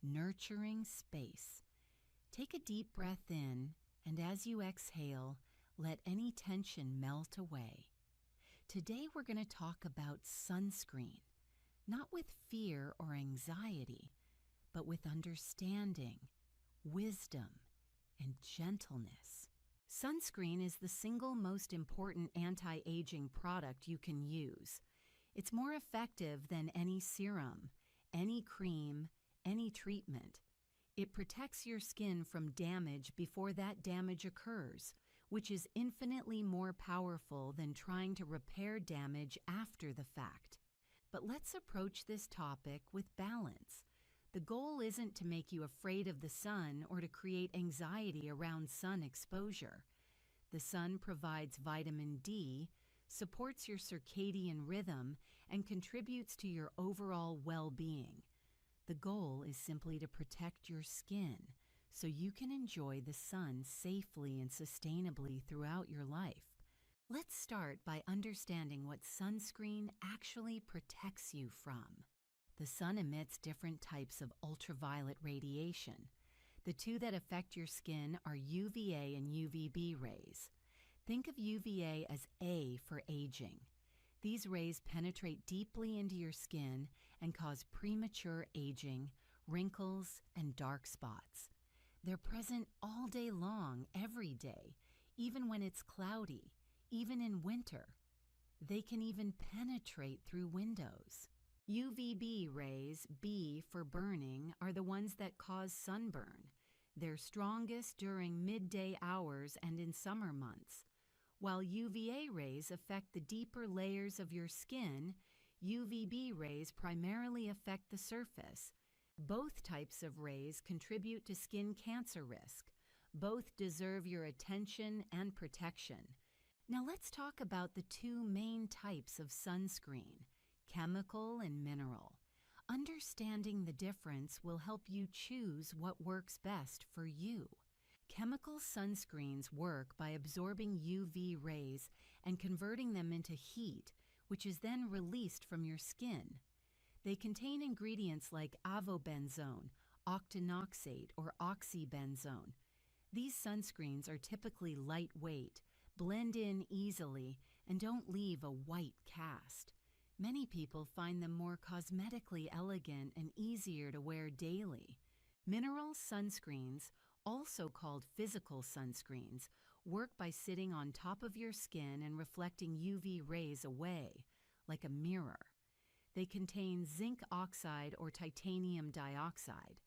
nurturing space. Take a deep breath in, and as you exhale, let any tension melt away. Today we're going to talk about sunscreen, not with fear or anxiety, but with understanding, wisdom, and gentleness. Sunscreen is the single most important anti-aging product you can use. It's more effective than any serum, any cream, any treatment. It protects your skin from damage before that damage occurs, which is infinitely more powerful than trying to repair damage after the fact. But let's approach this topic with balance. The goal isn't to make you afraid of the sun or to create anxiety around sun exposure. The sun provides vitamin D, supports your circadian rhythm, and contributes to your overall well-being. The goal is simply to protect your skin so you can enjoy the sun safely and sustainably throughout your life. Let's start by understanding what sunscreen actually protects you from. The sun emits different types of ultraviolet radiation. The two that affect your skin are UVA and UVB rays. Think of UVA as A for aging. These rays penetrate deeply into your skin and cause premature aging, wrinkles, and dark spots. They're present all day long, every day, even when it's cloudy, even in winter. They can even penetrate through windows. UVB rays, B for burning, are the ones that cause sunburn. They're strongest during midday hours and in summer months. While UVA rays affect the deeper layers of your skin, UVB rays primarily affect the surface. Both types of rays contribute to skin cancer risk. Both deserve your attention and protection. Now let's talk about the two main types of sunscreen, chemical and mineral. Understanding the difference will help you choose what works best for you. Chemical sunscreens work by absorbing UV rays and converting them into heat, which is then released from your skin. They contain ingredients like avobenzone, octinoxate, or oxybenzone. These sunscreens are typically lightweight, blend in easily, and don't leave a white cast. Many people find them more cosmetically elegant and easier to wear daily. Mineral sunscreens, also called physical sunscreens, work by sitting on top of your skin and reflecting UV rays away, like a mirror. They contain zinc oxide or titanium dioxide.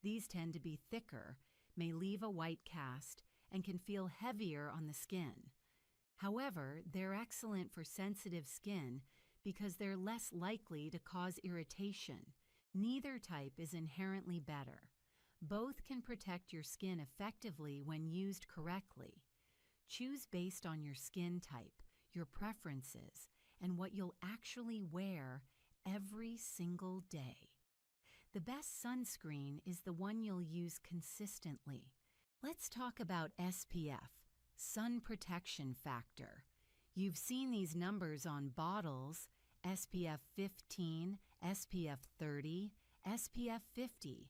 These tend to be thicker, may leave a white cast, and can feel heavier on the skin. However, they're excellent for sensitive skin because they're less likely to cause irritation. Neither type is inherently better. Both can protect your skin effectively when used correctly. Choose based on your skin type, your preferences, and what you'll actually wear every single day. The best sunscreen is the one you'll use consistently. Let's talk about SPF, sun protection factor. You've seen these numbers on bottles: SPF 15, SPF 30, SPF 50.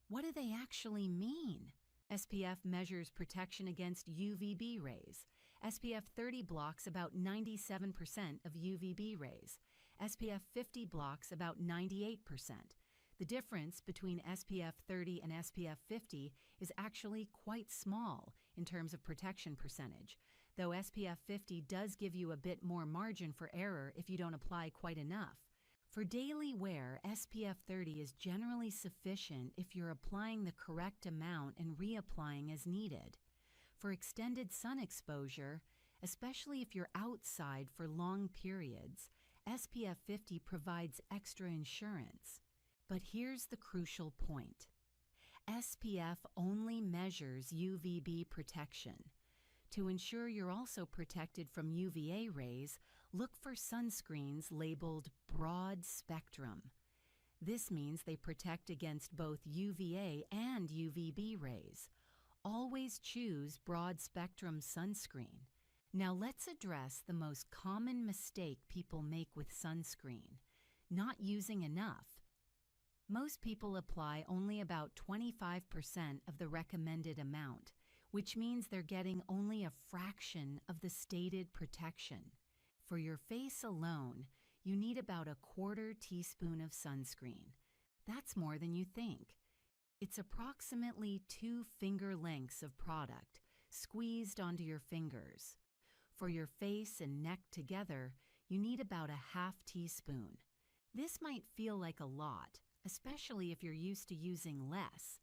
What do they actually mean? SPF measures protection against UVB rays. SPF 30 blocks about 97% of UVB rays. SPF 50 blocks about 98%. The difference between SPF 30 and SPF 50 is actually quite small in terms of protection percentage, though SPF 50 does give you a bit more margin for error if you don't apply quite enough. For daily wear, SPF 30 is generally sufficient if you're applying the correct amount and reapplying as needed. For extended sun exposure, especially if you're outside for long periods, SPF 50 provides extra insurance. But here's the crucial point. SPF only measures UVB protection. To ensure you're also protected from UVA rays, look for sunscreens labeled broad spectrum. This means they protect against both UVA and UVB rays. Always choose broad spectrum sunscreen. Now let's address the most common mistake people make with sunscreen: not using enough. Most people apply only about 25% of the recommended amount, which means they're getting only a fraction of the stated protection. For your face alone, you need about a quarter teaspoon of sunscreen. That's more than you think. It's approximately 2 finger lengths of product squeezed onto your fingers. For your face and neck together, you need about a half teaspoon. This might feel like a lot, especially if you're used to using less,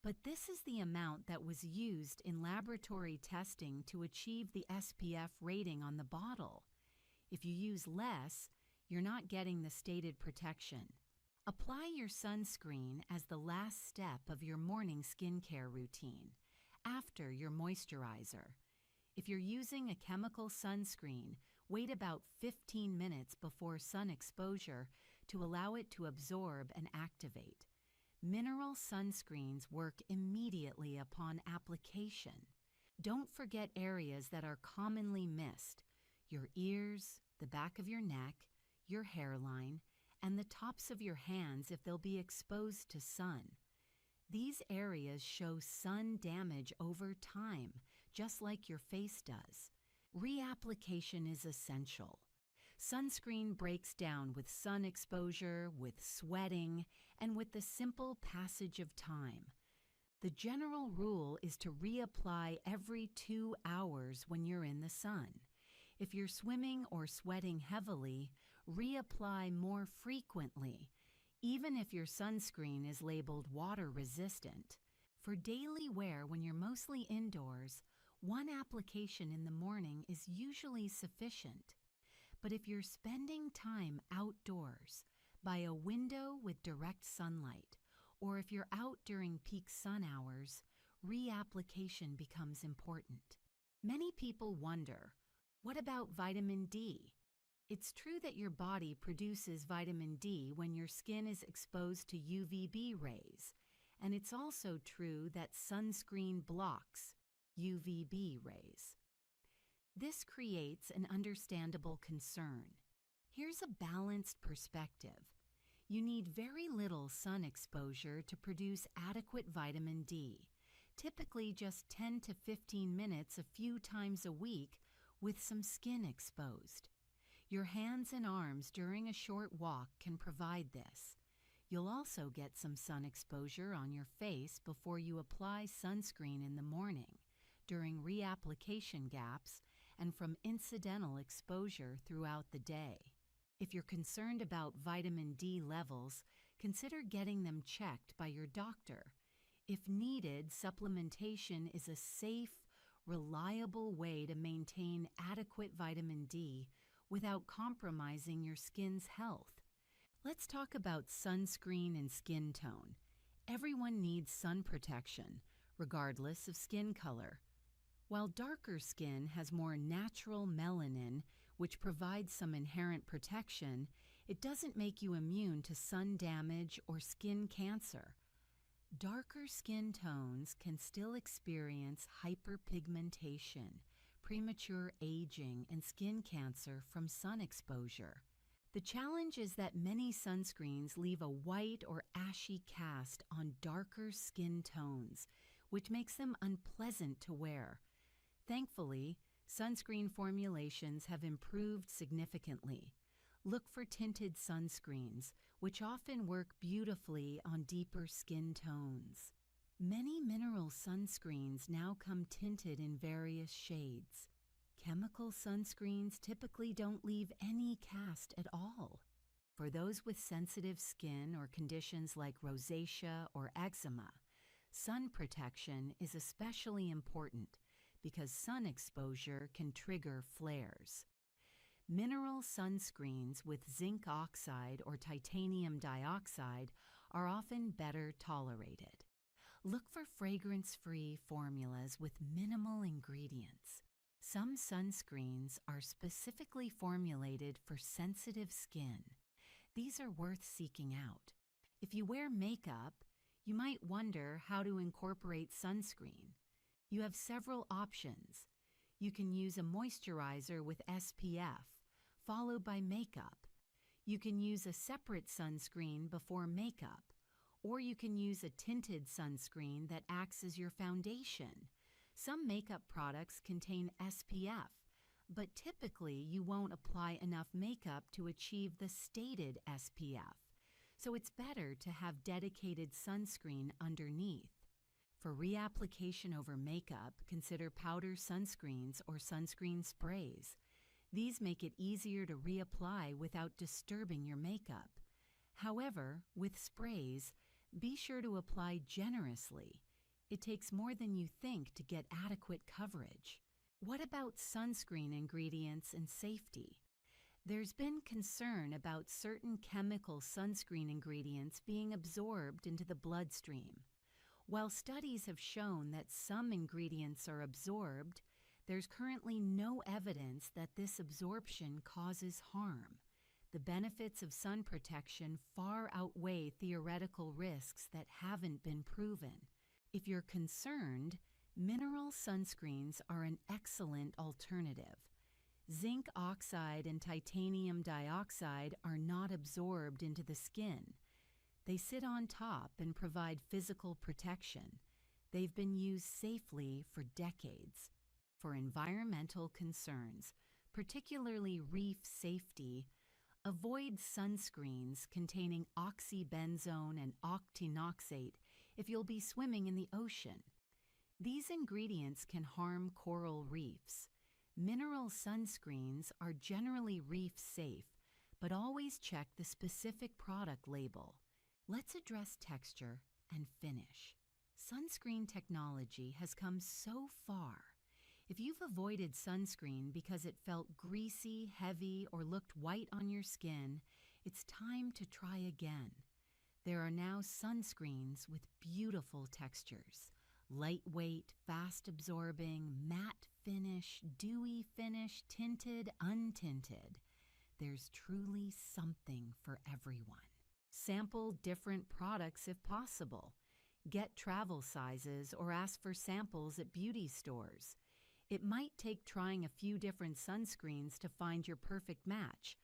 but this is the amount that was used in laboratory testing to achieve the SPF rating on the bottle. If you use less, you're not getting the stated protection. Apply your sunscreen as the last step of your morning skincare routine, after your moisturizer. If you're using a chemical sunscreen, wait about 15 minutes before sun exposure to allow it to absorb and activate. Mineral sunscreens work immediately upon application. Don't forget areas that are commonly missed: your ears, the back of your neck, your hairline, and the tops of your hands if they'll be exposed to sun. These areas show sun damage over time, just like your face does. Reapplication is essential. Sunscreen breaks down with sun exposure, with sweating, and with the simple passage of time. The general rule is to reapply every 2 hours when you're in the sun. If you're swimming or sweating heavily, reapply more frequently, even if your sunscreen is labeled water resistant. For daily wear when you're mostly indoors, 1 application in the morning is usually sufficient. But if you're spending time outdoors, by a window with direct sunlight, or if you're out during peak sun hours, reapplication becomes important. Many people wonder, what about vitamin D? It's true that your body produces vitamin D when your skin is exposed to UVB rays, and it's also true that sunscreen blocks UVB rays. This creates an understandable concern. Here's a balanced perspective. You need very little sun exposure to produce adequate vitamin D, typically just 10 to 15 minutes a few times a week with some skin exposed. Your hands and arms during a short walk can provide this. You'll also get some sun exposure on your face before you apply sunscreen in the morning, during reapplication gaps, and from incidental exposure throughout the day. If you're concerned about vitamin D levels, consider getting them checked by your doctor. If needed, supplementation is a safe, reliable way to maintain adequate vitamin D without compromising your skin's health. Let's talk about sunscreen and skin tone. Everyone needs sun protection, regardless of skin color. While darker skin has more natural melanin, which provides some inherent protection, it doesn't make you immune to sun damage or skin cancer. Darker skin tones can still experience hyperpigmentation, premature aging, and skin cancer from sun exposure. The challenge is that many sunscreens leave a white or ashy cast on darker skin tones, which makes them unpleasant to wear. Thankfully, sunscreen formulations have improved significantly. Look for tinted sunscreens, which often work beautifully on deeper skin tones. Many mineral sunscreens now come tinted in various shades. Chemical sunscreens typically don't leave any cast at all. For those with sensitive skin or conditions like rosacea or eczema, sun protection is especially important because sun exposure can trigger flares. Mineral sunscreens with zinc oxide or titanium dioxide are often better tolerated. Look for fragrance-free formulas with minimal ingredients. Some sunscreens are specifically formulated for sensitive skin. These are worth seeking out. If you wear makeup, you might wonder how to incorporate sunscreen. You have several options. You can use a moisturizer with SPF, followed by makeup. You can use a separate sunscreen before makeup, or you can use a tinted sunscreen that acts as your foundation. Some makeup products contain SPF, but typically you won't apply enough makeup to achieve the stated SPF, so it's better to have dedicated sunscreen underneath. For reapplication over makeup, consider powder sunscreens or sunscreen sprays. These make it easier to reapply without disturbing your makeup. However, with sprays, be sure to apply generously. It takes more than you think to get adequate coverage. What about sunscreen ingredients and safety? There's been concern about certain chemical sunscreen ingredients being absorbed into the bloodstream. While studies have shown that some ingredients are absorbed, there's currently no evidence that this absorption causes harm. The benefits of sun protection far outweigh theoretical risks that haven't been proven. If you're concerned, mineral sunscreens are an excellent alternative. Zinc oxide and titanium dioxide are not absorbed into the skin. They sit on top and provide physical protection. They've been used safely for decades. For environmental concerns, particularly reef safety, avoid sunscreens containing oxybenzone and octinoxate if you'll be swimming in the ocean. These ingredients can harm coral reefs. Mineral sunscreens are generally reef safe, but always check the specific product label. Let's address texture and finish. Sunscreen technology has come so far. If you've avoided sunscreen because it felt greasy, heavy, or looked white on your skin, it's time to try again. There are now sunscreens with beautiful textures. Lightweight, fast-absorbing, matte finish, dewy finish, tinted, untinted. There's truly something for everyone. Sample different products if possible. Get travel sizes or ask for samples at beauty stores. It might take trying a few different sunscreens to find your perfect match,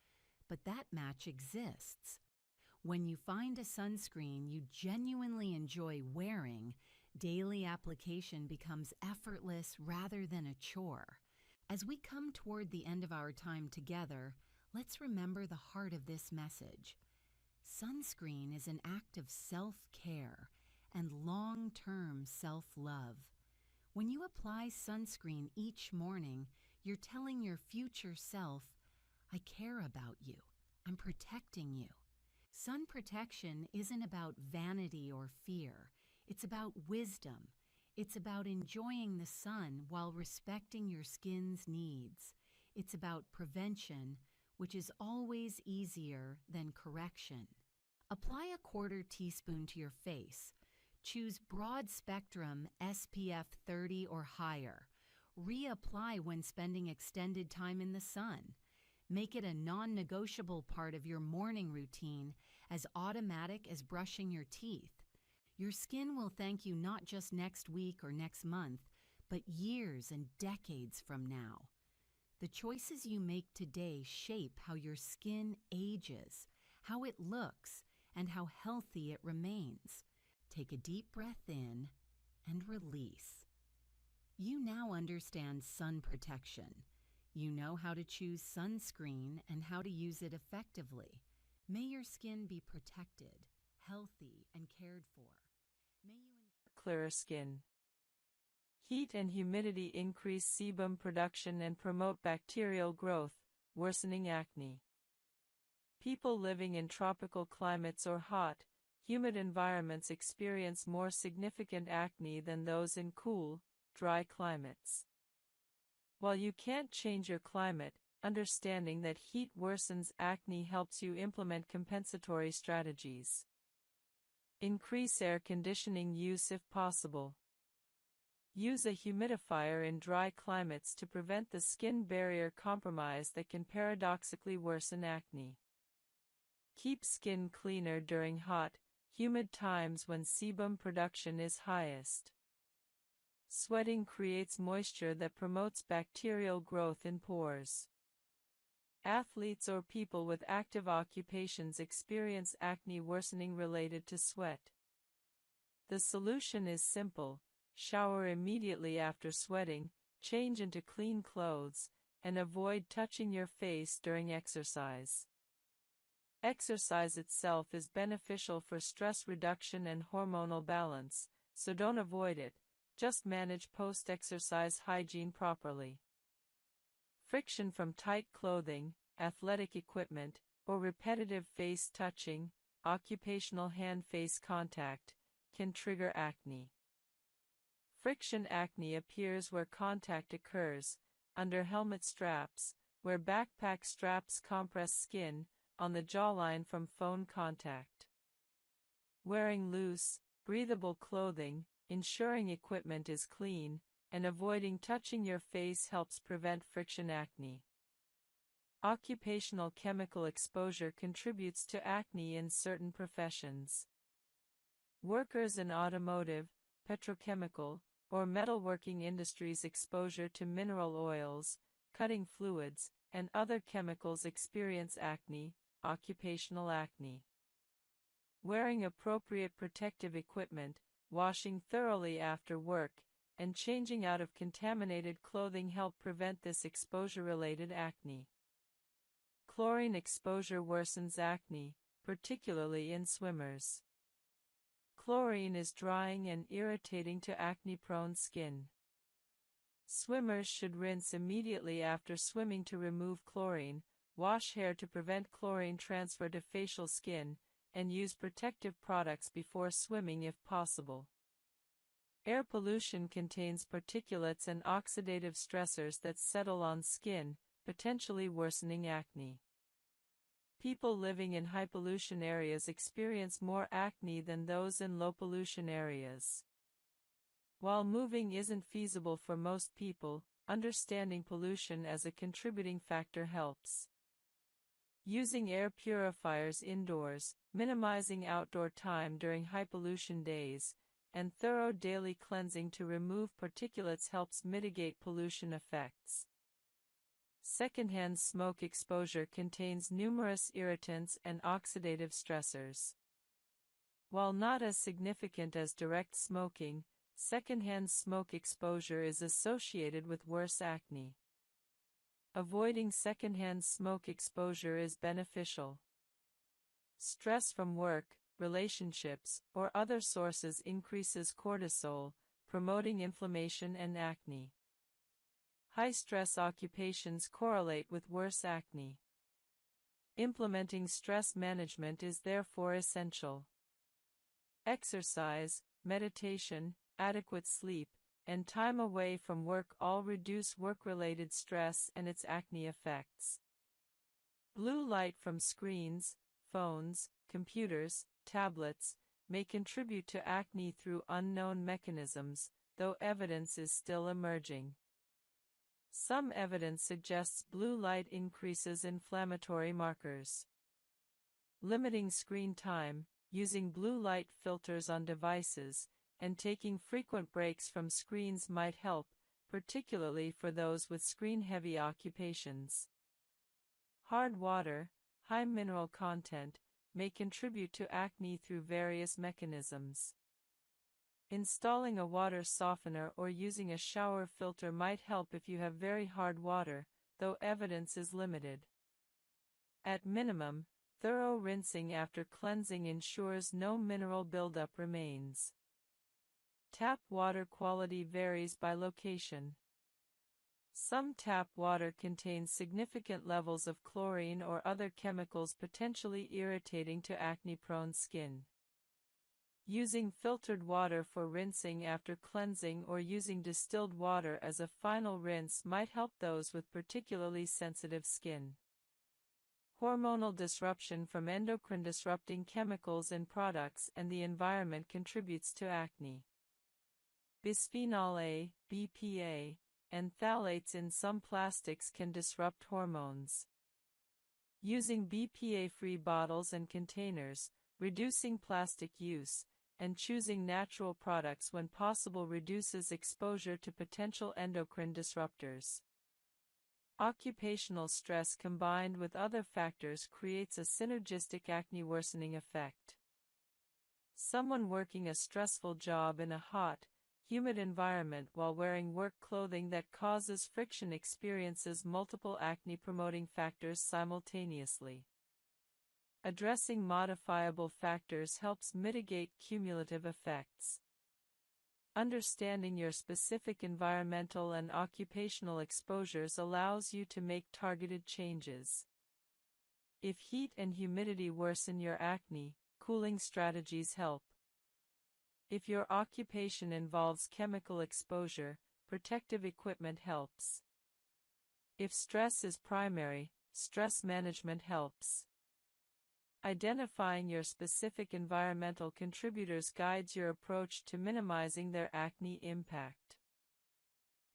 but that match exists. When you find a sunscreen you genuinely enjoy wearing, daily application becomes effortless rather than a chore. As we come toward the end of our time together, let's remember the heart of this message. Sunscreen is an act of self-care and long-term self-love. When you apply sunscreen each morning, you're telling your future self, I care about you. I'm protecting you. Sun protection isn't about vanity or fear. It's about wisdom. It's about enjoying the sun while respecting your skin's needs. It's about prevention, which is always easier than correction. Apply a quarter teaspoon to your face. Choose broad spectrum SPF 30 or higher. Reapply when spending extended time in the sun. Make it a non-negotiable part of your morning routine, as automatic as brushing your teeth. Your skin will thank you not just next week or next month, but years and decades from now. The choices you make today shape how your skin ages, how it looks, and how healthy it remains. Take a deep breath in and release. You now understand sun protection. You know how to choose sunscreen and how to use it effectively. May your skin be protected, healthy, and cared for. May you enjoy clearer skin. Heat and humidity increase sebum production and promote bacterial growth, worsening acne. People living in tropical climates or hot, humid environments experience more significant acne than those in cool, dry climates. While you can't change your climate, understanding that heat worsens acne helps you implement compensatory strategies. Increase air conditioning use if possible. Use a humidifier in dry climates to prevent the skin barrier compromise that can paradoxically worsen acne. Keep skin cleaner during hot, humid times when sebum production is highest. Sweating creates moisture that promotes bacterial growth in pores. Athletes or people with active occupations experience acne worsening related to sweat. The solution is simple: shower immediately after sweating, change into clean clothes, and avoid touching your face during exercise. Exercise itself is beneficial for stress reduction and hormonal balance, so don't avoid it, just manage post-exercise hygiene properly. Friction from tight clothing, athletic equipment, or repetitive face touching, occupational hand-face contact, can trigger acne. Friction acne appears where contact occurs, under helmet straps, where backpack straps compress skin, on the jawline from phone contact. Wearing loose, breathable clothing, ensuring equipment is clean, and avoiding touching your face helps prevent friction acne. Occupational chemical exposure contributes to acne in certain professions. Workers in automotive, petrochemical, or metalworking industries' exposure to mineral oils, cutting fluids, and other chemicals experience acne, occupational acne. Wearing appropriate protective equipment, washing thoroughly after work, and changing out of contaminated clothing help prevent this exposure-related acne. Chlorine exposure worsens acne, particularly in swimmers. Chlorine is drying and irritating to acne-prone skin. Swimmers should rinse immediately after swimming to remove chlorine, wash hair to prevent chlorine transfer to facial skin, and use protective products before swimming if possible. Air pollution contains particulates and oxidative stressors that settle on skin, potentially worsening acne. People living in high-pollution areas experience more acne than those in low-pollution areas. While moving isn't feasible for most people, understanding pollution as a contributing factor helps. Using air purifiers indoors, minimizing outdoor time during high-pollution days, and thorough daily cleansing to remove particulates helps mitigate pollution effects. Secondhand smoke exposure contains numerous irritants and oxidative stressors. While not as significant as direct smoking, secondhand smoke exposure is associated with worse acne. Avoiding secondhand smoke exposure is beneficial. Stress from work, relationships, or other sources increases cortisol, promoting inflammation and acne. High-stress occupations correlate with worse acne. Implementing stress management is therefore essential. Exercise, meditation, adequate sleep, and time away from work all reduce work-related stress and its acne effects. Blue light from screens, phones, computers, tablets, may contribute to acne through unknown mechanisms, though evidence is still emerging. Some evidence suggests blue light increases inflammatory markers. Limiting screen time, using blue light filters on devices, and taking frequent breaks from screens might help, particularly for those with screen-heavy occupations. Hard water, high mineral content, may contribute to acne through various mechanisms. Installing a water softener or using a shower filter might help if you have very hard water, though evidence is limited. At minimum, thorough rinsing after cleansing ensures no mineral buildup remains. Tap water quality varies by location. Some tap water contains significant levels of chlorine or other chemicals potentially irritating to acne-prone skin. Using filtered water for rinsing after cleansing or using distilled water as a final rinse might help those with particularly sensitive skin. Hormonal disruption from endocrine-disrupting chemicals in products and the environment contributes to acne. Bisphenol A, BPA, and phthalates in some plastics can disrupt hormones. Using BPA-free bottles and containers, reducing plastic use, and choosing natural products when possible reduces exposure to potential endocrine disruptors. Occupational stress combined with other factors creates a synergistic acne worsening effect. Someone working a stressful job in a hot, humid environment while wearing work clothing that causes friction experiences multiple acne-promoting factors simultaneously. Addressing modifiable factors helps mitigate cumulative effects. Understanding your specific environmental and occupational exposures allows you to make targeted changes. If heat and humidity worsen your acne, cooling strategies help. If your occupation involves chemical exposure, protective equipment helps. If stress is primary, stress management helps. Identifying your specific environmental contributors guides your approach to minimizing their acne impact.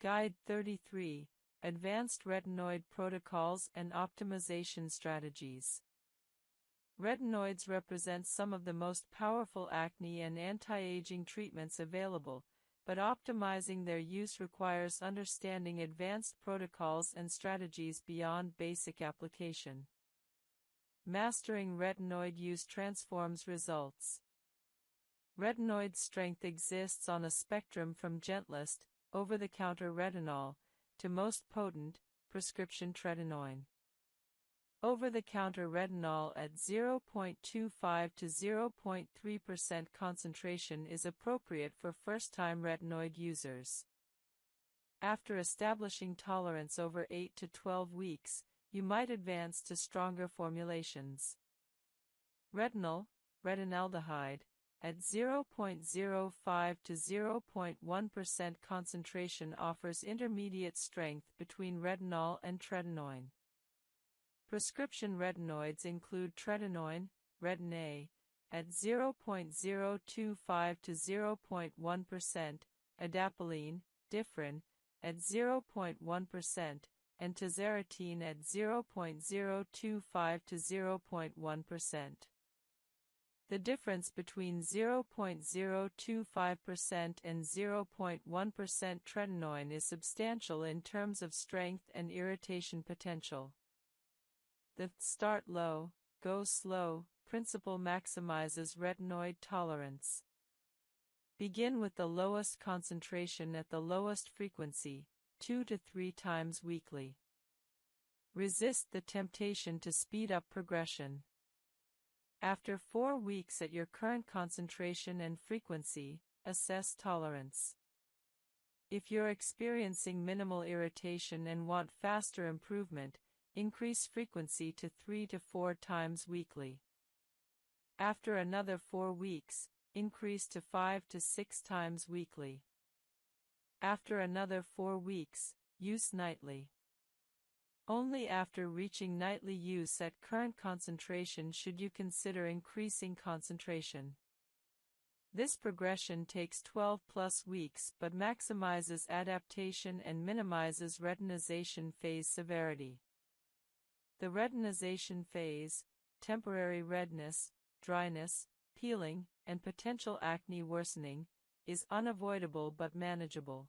Guide 33: Advanced Retinoid Protocols and Optimization Strategies. Retinoids represent some of the most powerful acne and anti-aging treatments available, but optimizing their use requires understanding advanced protocols and strategies beyond basic application. Mastering retinoid use transforms results. Retinoid strength exists on a spectrum from gentlest, over-the-counter retinol, to most potent, prescription tretinoin. Over-the-counter retinol at 0.25 to 0.3% concentration is appropriate for first-time retinoid users. After establishing tolerance over 8 to 12 weeks, you might advance to stronger formulations. Retinol, retinaldehyde, at 0.05 to 0.1% concentration offers intermediate strength between retinol and tretinoin. Prescription retinoids include tretinoin, Retin-A, at 0.025 to 0.1%, adapalene, Differin, at 0.1%, and tazarotene at 0.025 to 0.1%. The difference between 0.025% and 0.1% tretinoin is substantial in terms of strength and irritation potential. The start low, go slow principle maximizes retinoid tolerance. Begin with the lowest concentration at the lowest frequency, 2 to 3 times weekly. Resist the temptation to speed up progression. After 4 weeks at your current concentration and frequency, assess tolerance. If you're experiencing minimal irritation and want faster improvement, increase frequency to 3 to 4 times weekly. After another 4 weeks, increase to 5 to 6 times weekly. After another 4 weeks, use nightly. Only after reaching nightly use at current concentration should you consider increasing concentration. This progression takes 12+ weeks but maximizes adaptation and minimizes retinization phase severity. The retinization phase, temporary redness, dryness, peeling, and potential acne worsening, is unavoidable but manageable.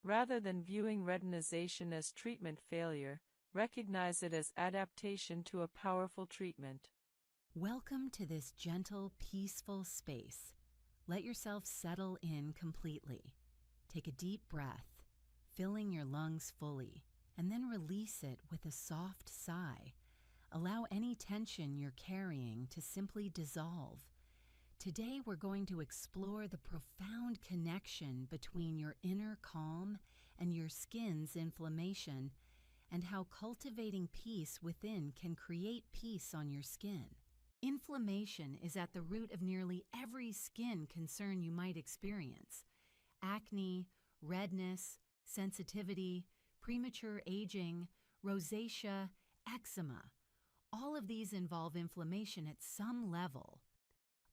Rather than viewing retinization as treatment failure, recognize it as adaptation to a powerful treatment. Welcome to this gentle, peaceful space. Let yourself settle in completely. Take a deep breath, filling your lungs fully, and then release it with a soft sigh. Allow any tension you're carrying to simply dissolve. Today we're going to explore the profound connection between your inner calm and your skin's inflammation, and how cultivating peace within can create peace on your skin. Inflammation is at the root of nearly every skin concern you might experience. Acne, redness, sensitivity, premature aging, rosacea, eczema. All of these involve inflammation at some level.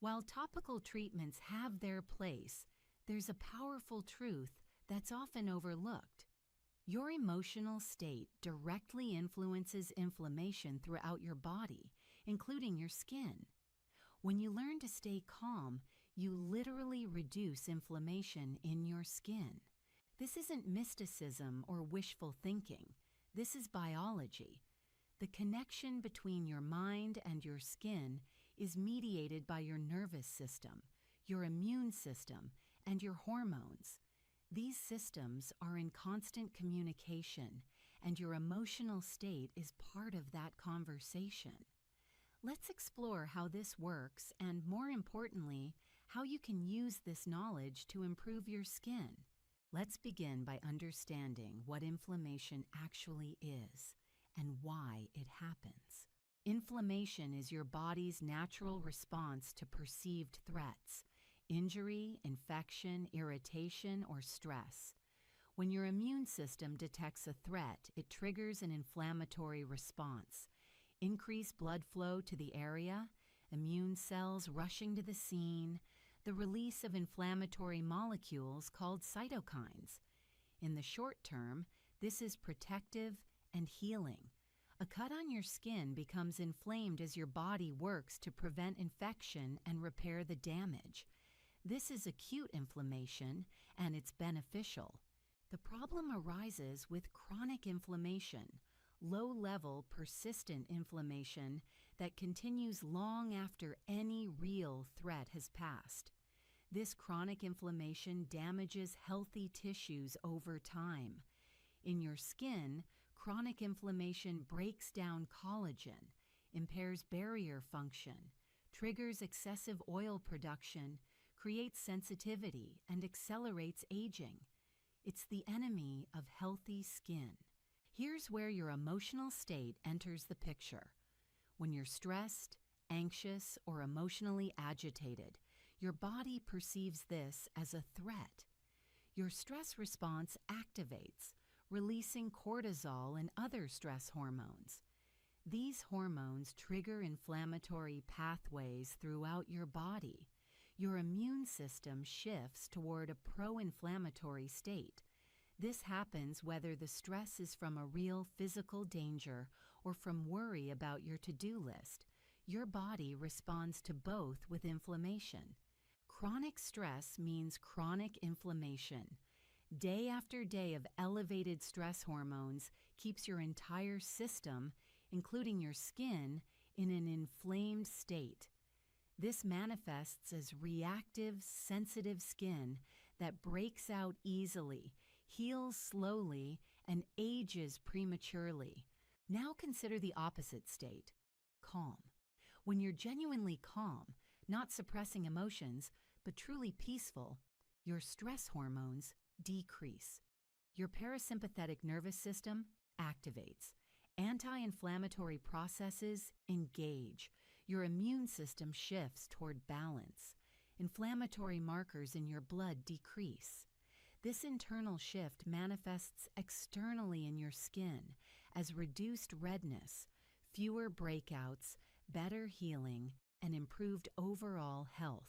While topical treatments have their place, there's a powerful truth that's often overlooked. Your emotional state directly influences inflammation throughout your body, including your skin. When you learn to stay calm, you literally reduce inflammation in your skin. This isn't mysticism or wishful thinking. This is biology. The connection between your mind and your skin is mediated by your nervous system, your immune system, and your hormones. These systems are in constant communication, and your emotional state is part of that conversation. Let's explore how this works and, more importantly, how you can use this knowledge to improve your skin. Let's begin by understanding what inflammation actually is and why it happens. Inflammation is your body's natural response to perceived threats, injury, infection, irritation, or stress. When your immune system detects a threat, it triggers an inflammatory response. Increased blood flow to the area, immune cells rushing to the scene, the release of inflammatory molecules called cytokines. In the short term, this is protective and healing. A cut on your skin becomes inflamed as your body works to prevent infection and repair the damage. This is acute inflammation, and it's beneficial. The problem arises with chronic inflammation, low-level, persistent inflammation that continues long after any real threat has passed. This chronic inflammation damages healthy tissues over time. In your skin, chronic inflammation breaks down collagen, impairs barrier function, triggers excessive oil production, creates sensitivity, and accelerates aging. It's the enemy of healthy skin. Here's where your emotional state enters the picture. When you're stressed, anxious, or emotionally agitated, your body perceives this as a threat. Your stress response activates, releasing cortisol and other stress hormones. These hormones trigger inflammatory pathways throughout your body. Your immune system shifts toward a pro-inflammatory state. This happens whether the stress is from a real physical danger or from worry about your to-do list. Your body responds to both with inflammation. Chronic stress means chronic inflammation. Day after day of elevated stress hormones keeps your entire system, including your skin, in an inflamed state. This manifests as reactive, sensitive skin that breaks out easily, heals slowly, and ages prematurely. Now consider the opposite state, calm. When you're genuinely calm, not suppressing emotions, but truly peaceful, your stress hormones decrease. Your parasympathetic nervous system activates. Anti-inflammatory processes engage. Your immune system shifts toward balance. Inflammatory markers in your blood decrease. This internal shift manifests externally in your skin as reduced redness, fewer breakouts, better healing, and improved overall health.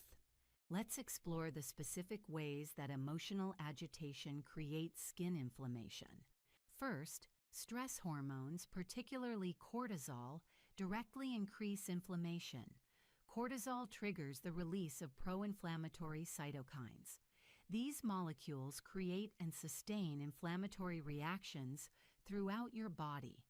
Let's explore the specific ways that emotional agitation creates skin inflammation. First, stress hormones, particularly cortisol, directly increase inflammation. Cortisol triggers the release of pro-inflammatory cytokines. These molecules create and sustain inflammatory reactions throughout your body.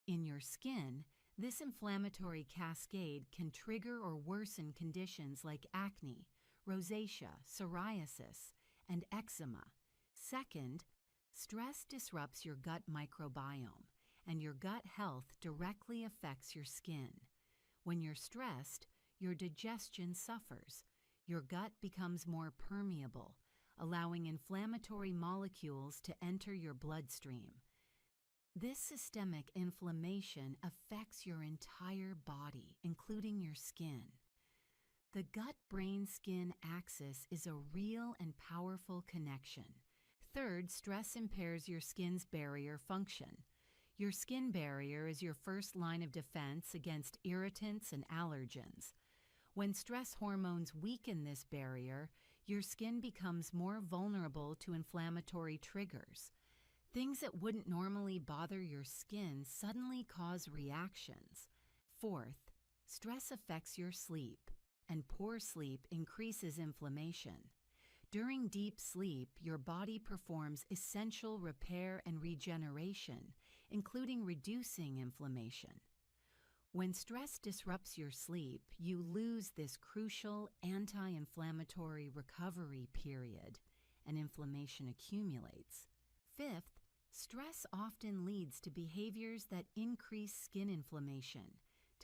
In your skin, this inflammatory cascade can trigger or worsen conditions like acne, rosacea, psoriasis, and eczema. Second, stress disrupts your gut microbiome, and your gut health directly affects your skin. When you're stressed, your digestion suffers. Your gut becomes more permeable, allowing inflammatory molecules to enter your bloodstream. This systemic inflammation affects your entire body, including your skin. The gut-brain-skin axis is a real and powerful connection. Third, stress impairs your skin's barrier function. Your skin barrier is your first line of defense against irritants and allergens. When stress hormones weaken this barrier, your skin becomes more vulnerable to inflammatory triggers. Things that wouldn't normally bother your skin suddenly cause reactions. Fourth, stress affects your sleep, and poor sleep increases inflammation. During deep sleep, your body performs essential repair and regeneration, including reducing inflammation. When stress disrupts your sleep, you lose this crucial anti-inflammatory recovery period, and inflammation accumulates. Fifth, stress often leads to behaviors that increase skin inflammation,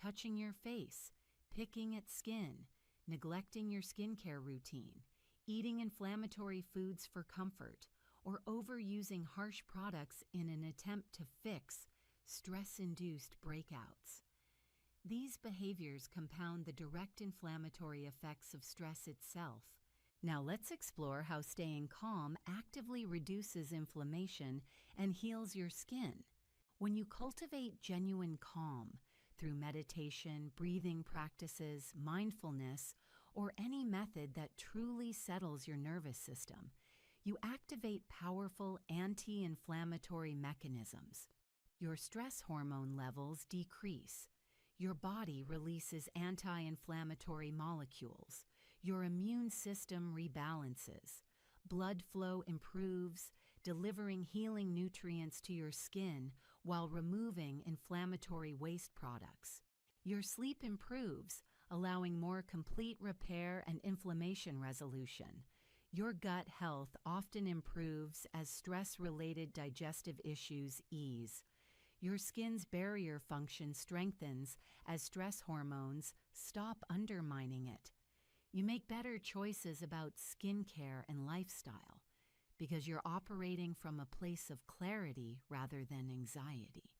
touching your face, picking at skin, neglecting your skincare routine, eating inflammatory foods for comfort, or overusing harsh products in an attempt to fix stress-induced breakouts. These behaviors compound the direct inflammatory effects of stress itself. Now let's explore how staying calm actively reduces inflammation and heals your skin. When you cultivate genuine calm through meditation, breathing practices, mindfulness, or any method that truly settles your nervous system, you activate powerful anti-inflammatory mechanisms. Your stress hormone levels decrease. Your body releases anti-inflammatory molecules. Your immune system rebalances. Blood flow improves, delivering healing nutrients to your skin while removing inflammatory waste products. Your sleep improves, allowing more complete repair and inflammation resolution. Your gut health often improves as stress-related digestive issues ease. Your skin's barrier function strengthens as stress hormones stop undermining it. You make better choices about skincare and lifestyle because you're operating from a place of clarity rather than anxiety.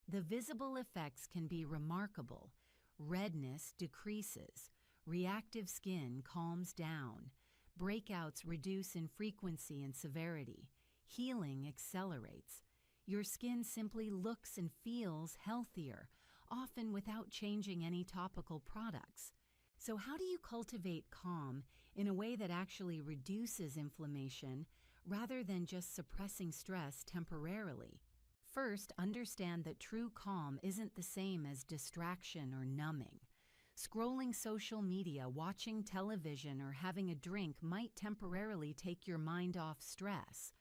The visible effects can be remarkable. Redness decreases, reactive skin calms down, breakouts reduce in frequency and severity, healing accelerates. Your skin simply looks and feels healthier, often without changing any topical products. So how do you cultivate calm in a way that actually reduces inflammation rather than just suppressing stress temporarily? First, understand that true calm isn't the same as distraction or numbing. Scrolling social media, watching television, or having a drink might temporarily take your mind off stress,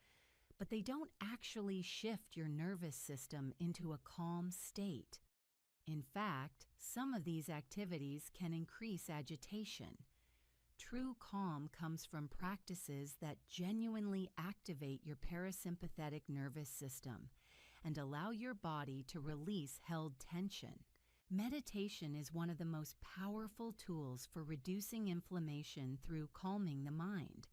but they don't actually shift your nervous system into a calm state. In fact, some of these activities can increase agitation. True calm comes from practices that genuinely activate your parasympathetic nervous system and allow your body to release held tension. Meditation is one of the most powerful tools for reducing inflammation through calming the mind.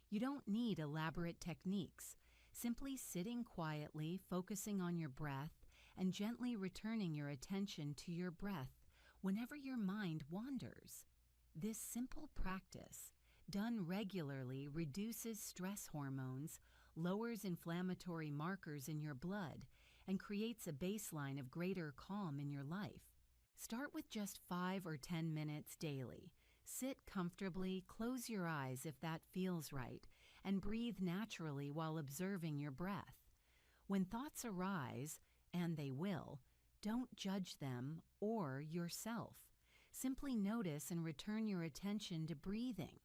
You don't need elaborate techniques. Simply sitting quietly, focusing on your breath, and gently returning your attention to your breath whenever your mind wanders. This simple practice, done regularly, reduces stress hormones, lowers inflammatory markers in your blood, and creates a baseline of greater calm in your life. Start with just 5 or 10 minutes daily. Sit comfortably, close your eyes if that feels right, and breathe naturally while observing your breath. When thoughts arise, and they will, don't judge them or yourself. Simply notice and return your attention to breathing.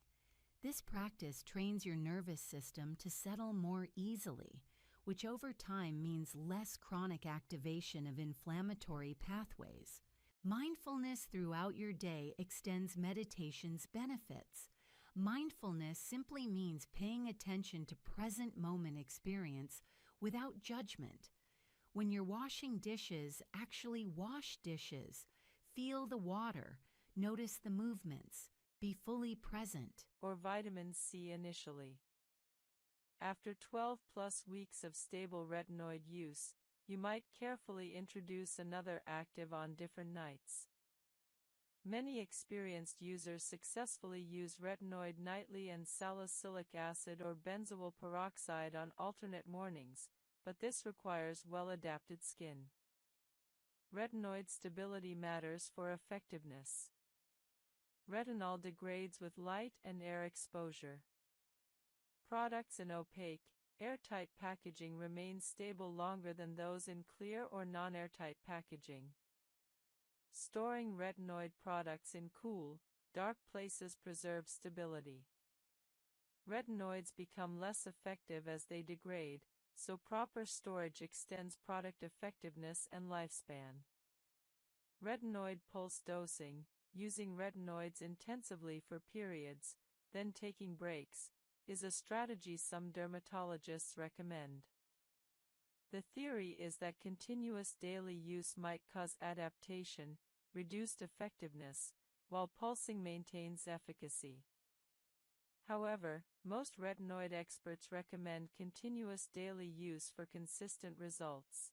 This practice trains your nervous system to settle more easily, which over time means less chronic activation of inflammatory pathways. Mindfulness throughout your day extends meditation's benefits. Mindfulness simply means paying attention to present moment experience without judgment. When you're washing dishes, actually wash dishes. Feel the water. Notice the movements. Be fully present. Or vitamin C initially. After 12+ weeks of stable retinoid use, you might carefully introduce another active on different nights. Many experienced users successfully use retinoid nightly and salicylic acid or benzoyl peroxide on alternate mornings, but this requires well-adapted skin. Retinoid stability matters for effectiveness. Retinol degrades with light and air exposure. Products in opaque, airtight packaging remain stable longer than those in clear or non-airtight packaging. Storing retinoid products in cool, dark places preserves stability. Retinoids become less effective as they degrade, so proper storage extends product effectiveness and lifespan. Retinoid pulse dosing, using retinoids intensively for periods, then taking breaks, is a strategy some dermatologists recommend. The theory is that continuous daily use might cause adaptation, reduced effectiveness, while pulsing maintains efficacy. However, most retinoid experts recommend continuous daily use for consistent results.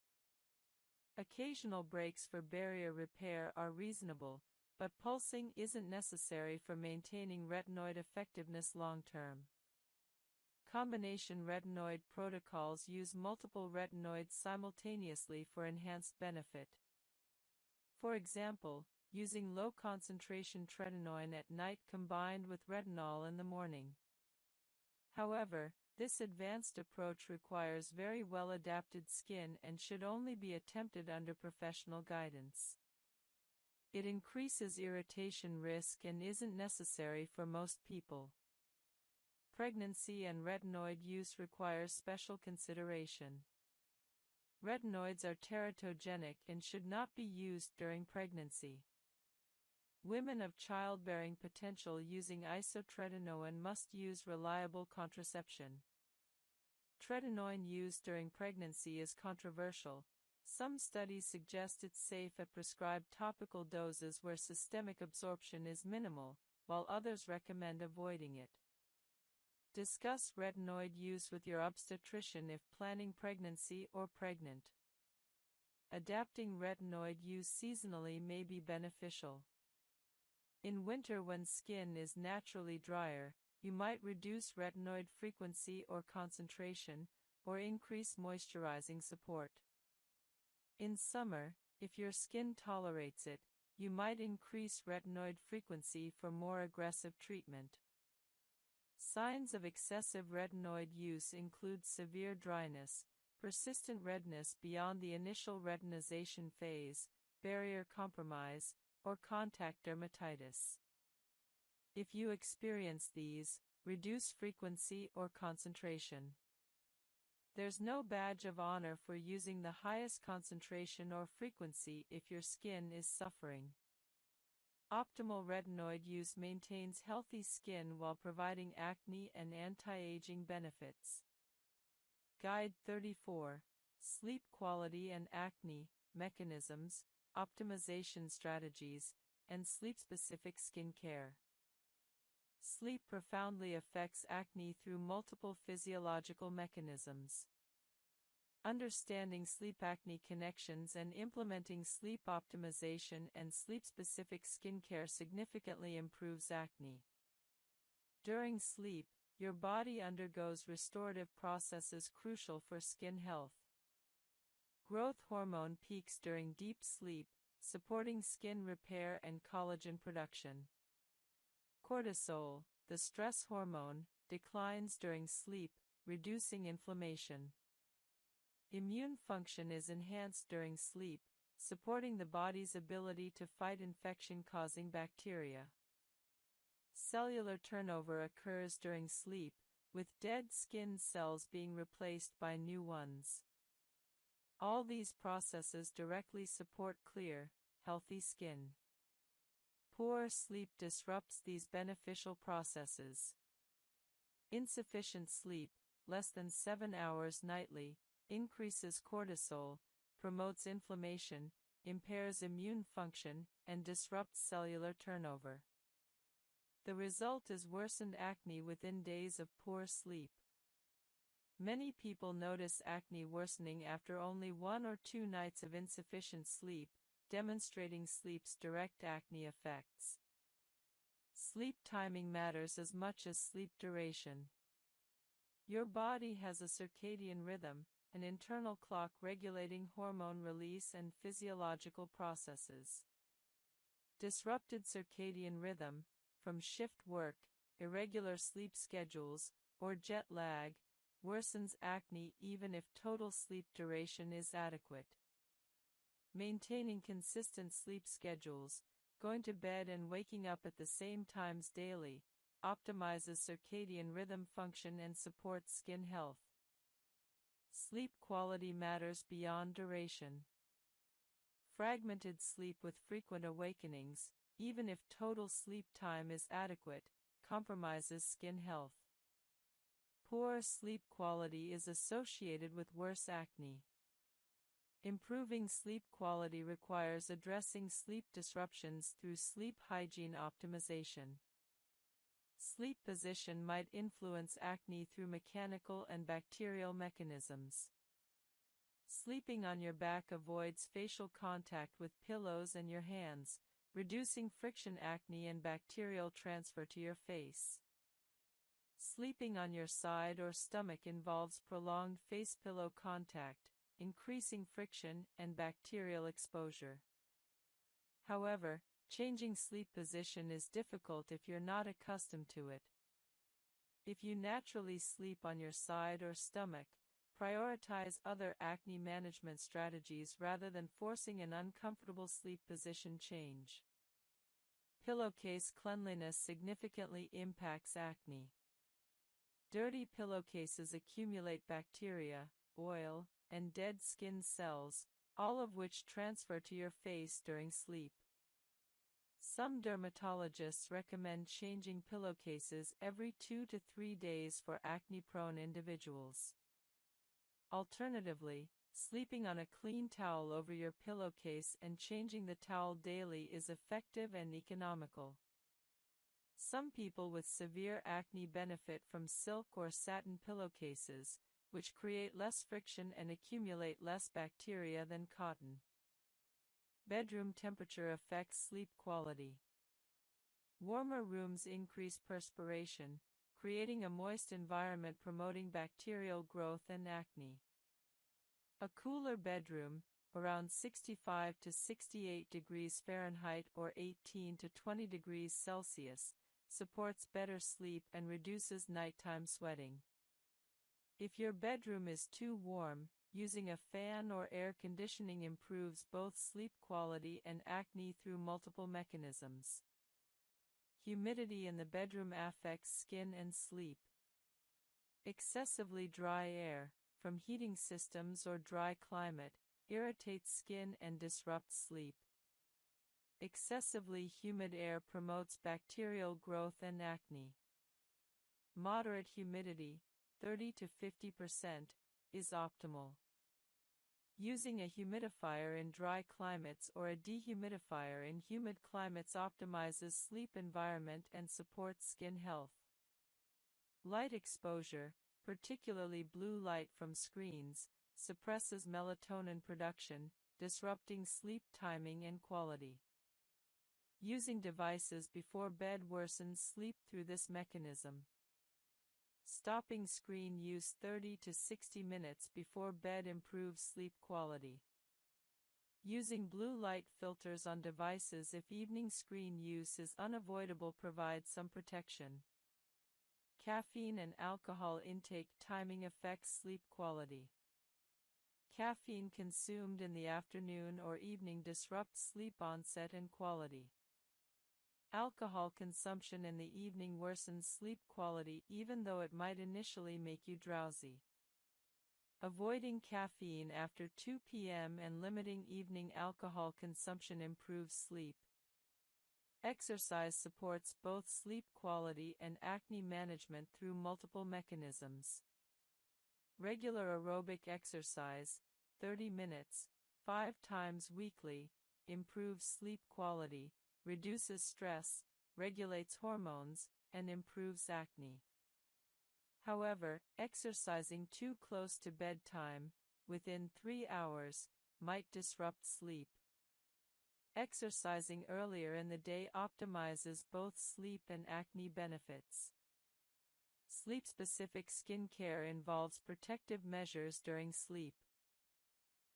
Occasional breaks for barrier repair are reasonable, but pulsing isn't necessary for maintaining retinoid effectiveness long-term. Combination retinoid protocols use multiple retinoids simultaneously for enhanced benefit. For example, using low-concentration tretinoin at night combined with retinol in the morning. However, this advanced approach requires very well-adapted skin and should only be attempted under professional guidance. It increases irritation risk and isn't necessary for most people. Pregnancy and retinoid use requires special consideration. Retinoids are teratogenic and should not be used during pregnancy. Women of childbearing potential using isotretinoin must use reliable contraception. Tretinoin used during pregnancy is controversial. Some studies suggest it's safe at prescribed topical doses where systemic absorption is minimal, while others recommend avoiding it. Discuss retinoid use with your obstetrician if planning pregnancy or pregnant. Adapting retinoid use seasonally may be beneficial. In winter, when skin is naturally drier, you might reduce retinoid frequency or concentration, or increase moisturizing support. In summer, if your skin tolerates it, you might increase retinoid frequency for more aggressive treatment. Signs of excessive retinoid use include severe dryness, persistent redness beyond the initial retinization phase, barrier compromise, or contact dermatitis. If you experience these, reduce frequency or concentration. There's no badge of honor for using the highest concentration or frequency if your skin is suffering. Optimal retinoid use maintains healthy skin while providing acne and anti-aging benefits. Guide 34. Sleep quality and acne, mechanisms, optimization strategies, and sleep-specific skincare. Sleep profoundly affects acne through multiple physiological mechanisms. Understanding sleep acne connections and implementing sleep optimization and sleep-specific skincare significantly improves acne. During sleep, your body undergoes restorative processes crucial for skin health. Growth hormone peaks during deep sleep, supporting skin repair and collagen production. Cortisol, the stress hormone, declines during sleep, reducing inflammation. Immune function is enhanced during sleep, supporting the body's ability to fight infection-causing bacteria. Cellular turnover occurs during sleep, with dead skin cells being replaced by new ones. All these processes directly support clear, healthy skin. Poor sleep disrupts these beneficial processes. Insufficient sleep, less than 7 hours nightly, increases cortisol, promotes inflammation, impairs immune function, and disrupts cellular turnover. The result is worsened acne within days of poor sleep. Many people notice acne worsening after only 1 or 2 nights of insufficient sleep, demonstrating sleep's direct acne effects. Sleep timing matters as much as sleep duration. Your body has a circadian rhythm, an internal clock regulating hormone release and physiological processes. Disrupted circadian rhythm, from shift work, irregular sleep schedules, or jet lag, worsens acne even if total sleep duration is adequate. Maintaining consistent sleep schedules, going to bed and waking up at the same times daily, optimizes circadian rhythm function and supports skin health. Sleep quality matters beyond duration. Fragmented sleep with frequent awakenings, even if total sleep time is adequate, compromises skin health. Poor sleep quality is associated with worse acne. Improving sleep quality requires addressing sleep disruptions through sleep hygiene optimization. Sleep position might influence acne through mechanical and bacterial mechanisms. Sleeping on your back avoids facial contact with pillows and your hands, reducing friction acne and bacterial transfer to your face. Sleeping on your side or stomach involves prolonged face pillow contact, increasing friction and bacterial exposure. However, changing sleep position is difficult if you're not accustomed to it. If you naturally sleep on your side or stomach, prioritize other acne management strategies rather than forcing an uncomfortable sleep position change. Pillowcase cleanliness significantly impacts acne. Dirty pillowcases accumulate bacteria, oil, and dead skin cells, all of which transfer to your face during sleep. Some dermatologists recommend changing pillowcases every 2 to 3 days for acne-prone individuals. Alternatively, sleeping on a clean towel over your pillowcase and changing the towel daily is effective and economical. Some people with severe acne benefit from silk or satin pillowcases, which create less friction and accumulate less bacteria than cotton. Bedroom temperature affects sleep quality. Warmer rooms increase perspiration, creating a moist environment promoting bacterial growth and acne. A cooler bedroom, around 65 to 68 degrees Fahrenheit or 18 to 20 degrees Celsius, supports better sleep and reduces nighttime sweating. If your bedroom is too warm, using a fan or air conditioning improves both sleep quality and acne through multiple mechanisms. Humidity in the bedroom affects skin and sleep. Excessively dry air, from heating systems or dry climate, irritates skin and disrupts sleep. Excessively humid air promotes bacterial growth and acne. Moderate humidity, 30 to 50%, is optimal. Using a humidifier in dry climates or a dehumidifier in humid climates optimizes sleep environment and supports skin health. Light exposure, particularly blue light from screens, suppresses melatonin production, disrupting sleep timing and quality. Using devices before bed worsens sleep through this mechanism. Stopping screen use 30 to 60 minutes before bed improves sleep quality. Using blue light filters on devices if evening screen use is unavoidable provides some protection. Caffeine and alcohol intake timing affects sleep quality. Caffeine consumed in the afternoon or evening disrupts sleep onset and quality. Alcohol consumption in the evening worsens sleep quality even though it might initially make you drowsy. Avoiding caffeine after 2 p.m. and limiting evening alcohol consumption improves sleep. Exercise supports both sleep quality and acne management through multiple mechanisms. Regular aerobic exercise, 30 minutes, 5 times weekly, improves sleep quality, reduces stress, regulates hormones, and improves acne. However, exercising too close to bedtime, within 3 hours, might disrupt sleep. Exercising earlier in the day optimizes both sleep and acne benefits. Sleep-specific skincare involves protective measures during sleep.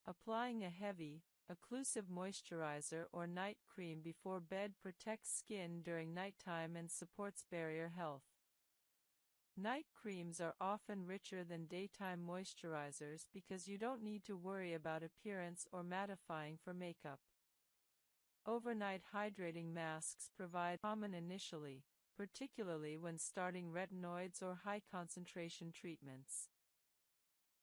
Applying a heavy, occlusive moisturizer or night cream before bed protects skin during nighttime and supports barrier health. Night creams are often richer than daytime moisturizers because you don't need to worry about appearance or mattifying for makeup. Overnight hydrating masks provide common initially, particularly when starting retinoids or high-concentration treatments.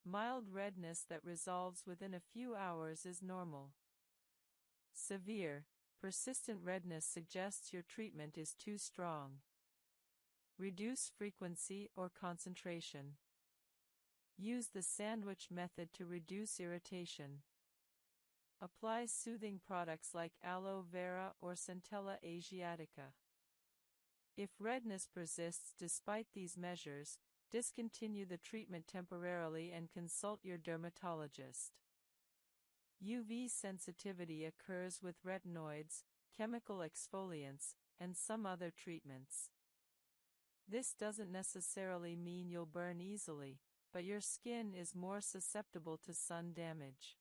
Mild redness that resolves within a few hours is normal. Severe, persistent redness suggests your treatment is too strong. Reduce frequency or concentration. Use the sandwich method to reduce irritation. Apply soothing products like aloe vera or Centella asiatica. If redness persists despite these measures, discontinue the treatment temporarily and consult your dermatologist. UV sensitivity occurs with retinoids, chemical exfoliants, and some other treatments. This doesn't necessarily mean you'll burn easily, but your skin is more susceptible to sun damage.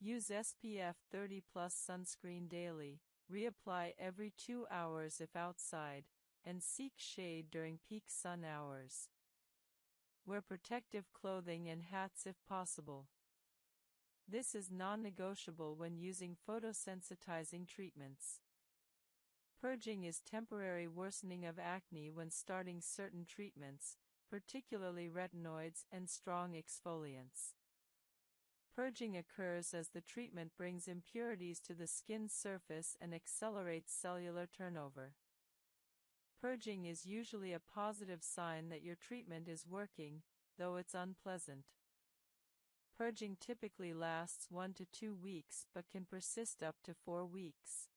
Use SPF 30+ sunscreen daily, reapply every 2 hours if outside, and seek shade during peak sun hours. Wear protective clothing and hats if possible. This is non-negotiable when using photosensitizing treatments. Purging is temporary worsening of acne when starting certain treatments, particularly retinoids and strong exfoliants. Purging occurs as the treatment brings impurities to the skin surface and accelerates cellular turnover. Purging is usually a positive sign that your treatment is working, though it's unpleasant. Purging typically lasts 1 to 2 weeks but can persist up to 4 weeks.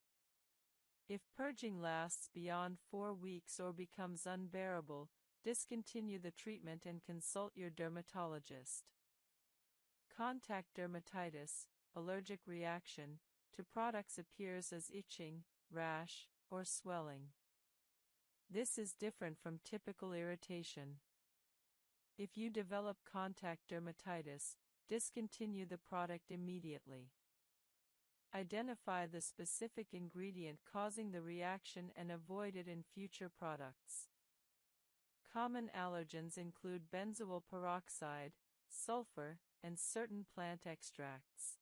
If purging lasts beyond 4 weeks or becomes unbearable, discontinue the treatment and consult your dermatologist. Contact dermatitis, allergic reaction, to products appears as itching, rash, or swelling. This is different from typical irritation. If you develop contact dermatitis, discontinue the product immediately. Identify the specific ingredient causing the reaction and avoid it in future products. Common allergens include benzoyl peroxide, sulfur, and certain plant extracts.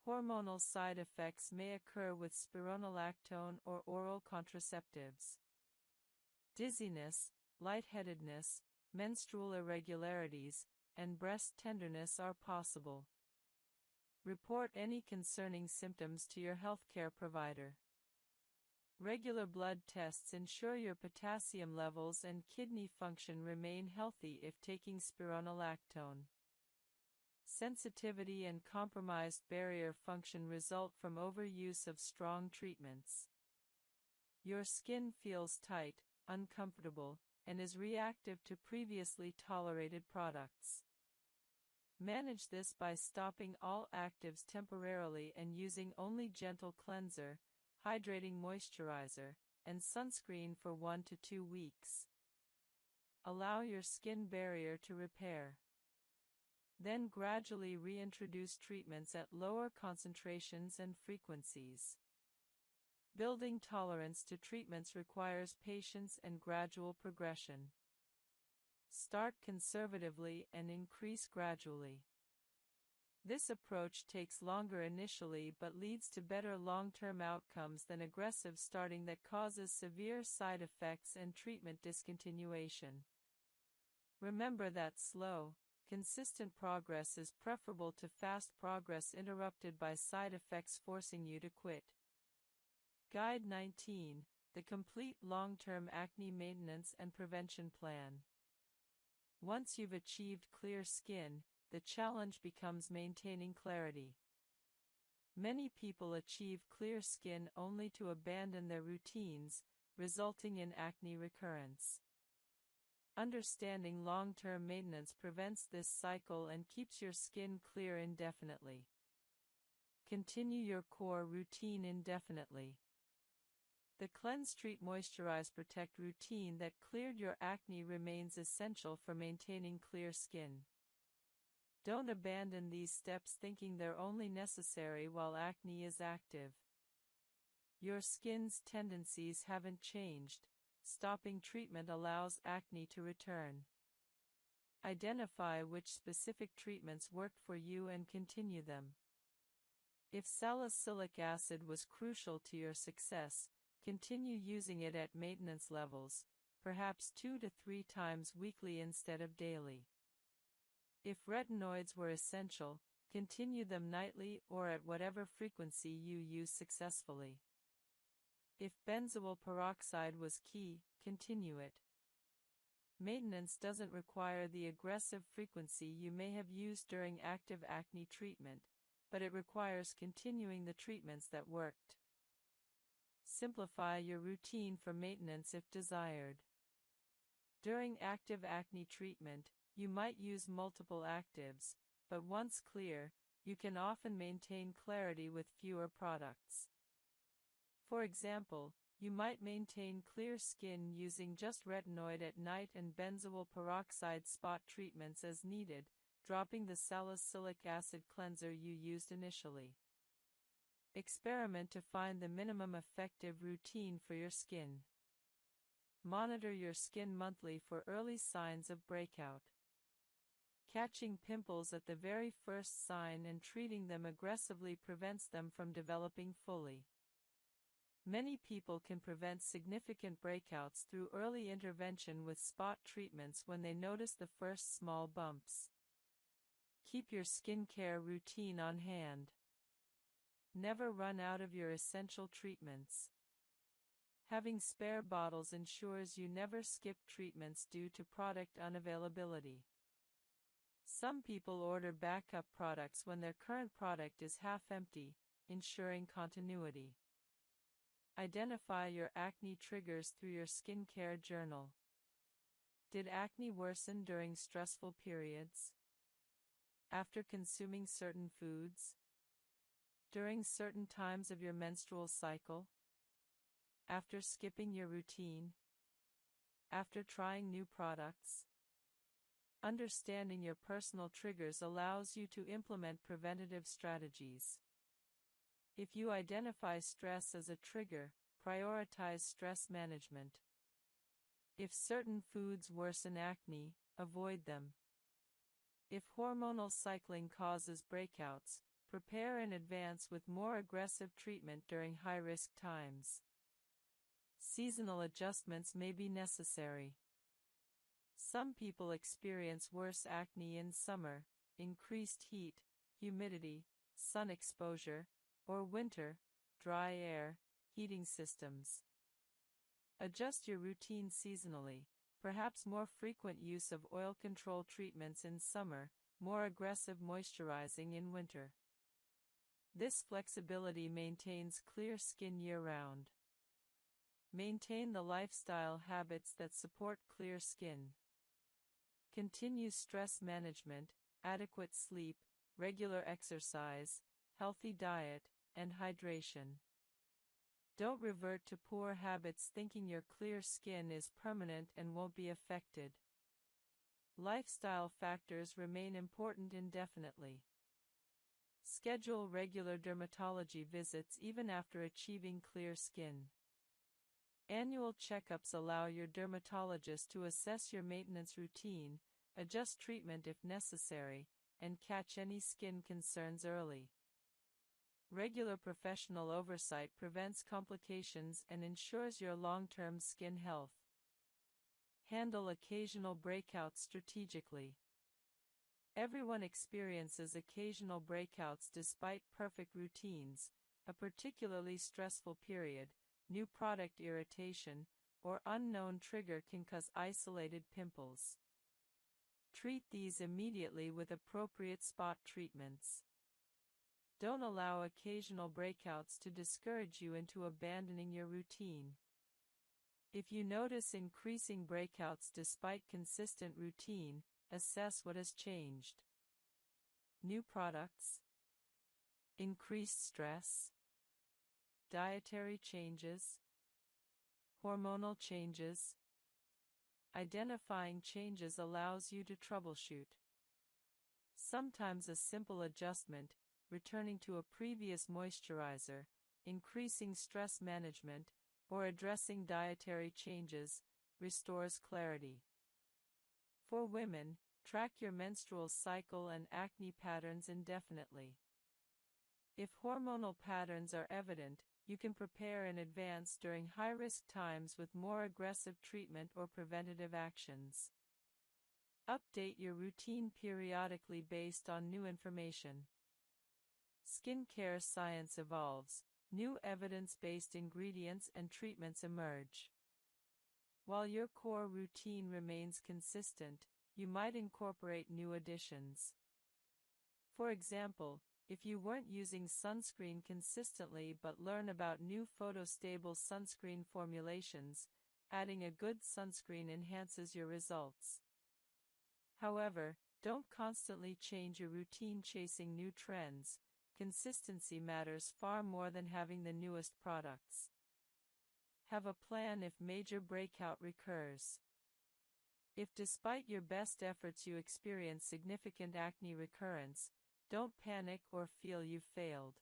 Hormonal side effects may occur with spironolactone or oral contraceptives. Dizziness, lightheadedness, menstrual irregularities, and breast tenderness are possible. Report any concerning symptoms to your healthcare provider. Regular blood tests ensure your potassium levels and kidney function remain healthy if taking spironolactone. Sensitivity and compromised barrier function result from overuse of strong treatments. Your skin feels tight, uncomfortable, and is reactive to previously tolerated products. Manage this by stopping all actives temporarily and using only gentle cleanser, hydrating moisturizer, and sunscreen for 1 to 2 weeks. Allow your skin barrier to repair. Then gradually reintroduce treatments at lower concentrations and frequencies. Building tolerance to treatments requires patience and gradual progression. Start conservatively and increase gradually. This approach takes longer initially but leads to better long-term outcomes than aggressive starting that causes severe side effects and treatment discontinuation. Remember that slow, consistent progress is preferable to fast progress interrupted by side effects forcing you to quit. Guide 19, the Complete Long-Term Acne Maintenance and Prevention Plan. Once you've achieved clear skin, the challenge becomes maintaining clarity. Many people achieve clear skin only to abandon their routines, resulting in acne recurrence. Understanding long-term maintenance prevents this cycle and keeps your skin clear indefinitely. Continue your core routine indefinitely. The Cleanse, Treat, Moisturize, Protect routine that cleared your acne remains essential for maintaining clear skin. Don't abandon these steps thinking they're only necessary while acne is active. Your skin's tendencies haven't changed. Stopping treatment allows acne to return. Identify which specific treatments worked for you and continue them. If salicylic acid was crucial to your success, continue using it at maintenance levels, perhaps 2 to 3 times weekly instead of daily. If retinoids were essential, Continue them nightly or at whatever frequency you use successfully. If benzoyl peroxide was key, continue it. Maintenance doesn't require the aggressive frequency you may have used during active acne treatment, but it requires continuing the treatments that worked. Simplify your routine for maintenance if desired. During active acne treatment, you might use multiple actives, but once clear, you can often maintain clarity with fewer products. For example, you might maintain clear skin using just retinoid at night and benzoyl peroxide spot treatments as needed, dropping the salicylic acid cleanser you used initially. Experiment to find the minimum effective routine for your skin. Monitor your skin monthly for early signs of breakout. Catching pimples at the very first sign and treating them aggressively prevents them from developing fully. Many people can prevent significant breakouts through early intervention with spot treatments when they notice the first small bumps. Keep your skincare routine on hand. Never run out of your essential treatments. Having spare bottles ensures you never skip treatments due to product unavailability. Some people order backup products when their current product is half empty, ensuring continuity. Identify your acne triggers through your skincare journal. Did acne worsen during stressful periods? After consuming certain foods? During certain times of your menstrual cycle? After skipping your routine? After trying new products? Understanding your personal triggers allows you to implement preventative strategies. If you identify stress as a trigger, prioritize stress management. If certain foods worsen acne, avoid them. If hormonal cycling causes breakouts, prepare in advance with more aggressive treatment during high-risk times. Seasonal adjustments may be necessary. Some people experience worse acne in summer, increased heat, humidity, sun exposure, or winter, dry air, heating systems. Adjust your routine seasonally, perhaps more frequent use of oil control treatments in summer, more aggressive moisturizing in winter. This flexibility maintains clear skin year-round. Maintain the lifestyle habits that support clear skin. Continue stress management, adequate sleep, regular exercise, healthy diet, and hydration. Don't revert to poor habits thinking your clear skin is permanent and won't be affected. Lifestyle factors remain important indefinitely. Schedule regular dermatology visits even after achieving clear skin. Annual checkups allow your dermatologist to assess your maintenance routine, adjust treatment if necessary, and catch any skin concerns early. Regular professional oversight prevents complications and ensures your long-term skin health. Handle occasional breakouts strategically. Everyone experiences occasional breakouts despite perfect routines, a particularly stressful period, new product irritation, or unknown trigger can cause isolated pimples. Treat these immediately with appropriate spot treatments. Don't allow occasional breakouts to discourage you into abandoning your routine. If you notice increasing breakouts despite consistent routine, assess what has changed. New products, increased stress, dietary changes, hormonal changes. Identifying changes allows you to troubleshoot. Sometimes a simple adjustment, returning to a previous moisturizer, increasing stress management, or addressing dietary changes, restores clarity. For women, track your menstrual cycle and acne patterns indefinitely. If hormonal patterns are evident, you can prepare in advance during high-risk times with more aggressive treatment or preventative actions. Update your routine periodically based on new information. Skincare science evolves. New evidence-based ingredients and treatments emerge. While your core routine remains consistent, you might incorporate new additions. For example, if you weren't using sunscreen consistently but learn about new photostable sunscreen formulations, adding a good sunscreen enhances your results. However, don't constantly change your routine chasing new trends. Consistency matters far more than having the newest products. Have a plan if major breakout recurs. If despite your best efforts you experience significant acne recurrence, don't panic or feel you've failed.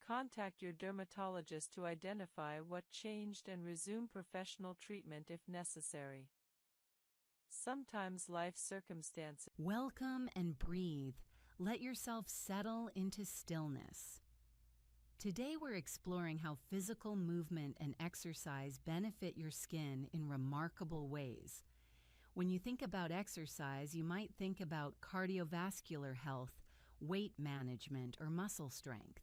Contact your dermatologist to identify what changed and resume professional treatment if necessary. Sometimes life circumstances. Welcome and breathe. Let yourself settle into stillness. Today we're exploring how physical movement and exercise benefit your skin in remarkable ways. When you think about exercise, you might think about cardiovascular health, weight management, or muscle strength.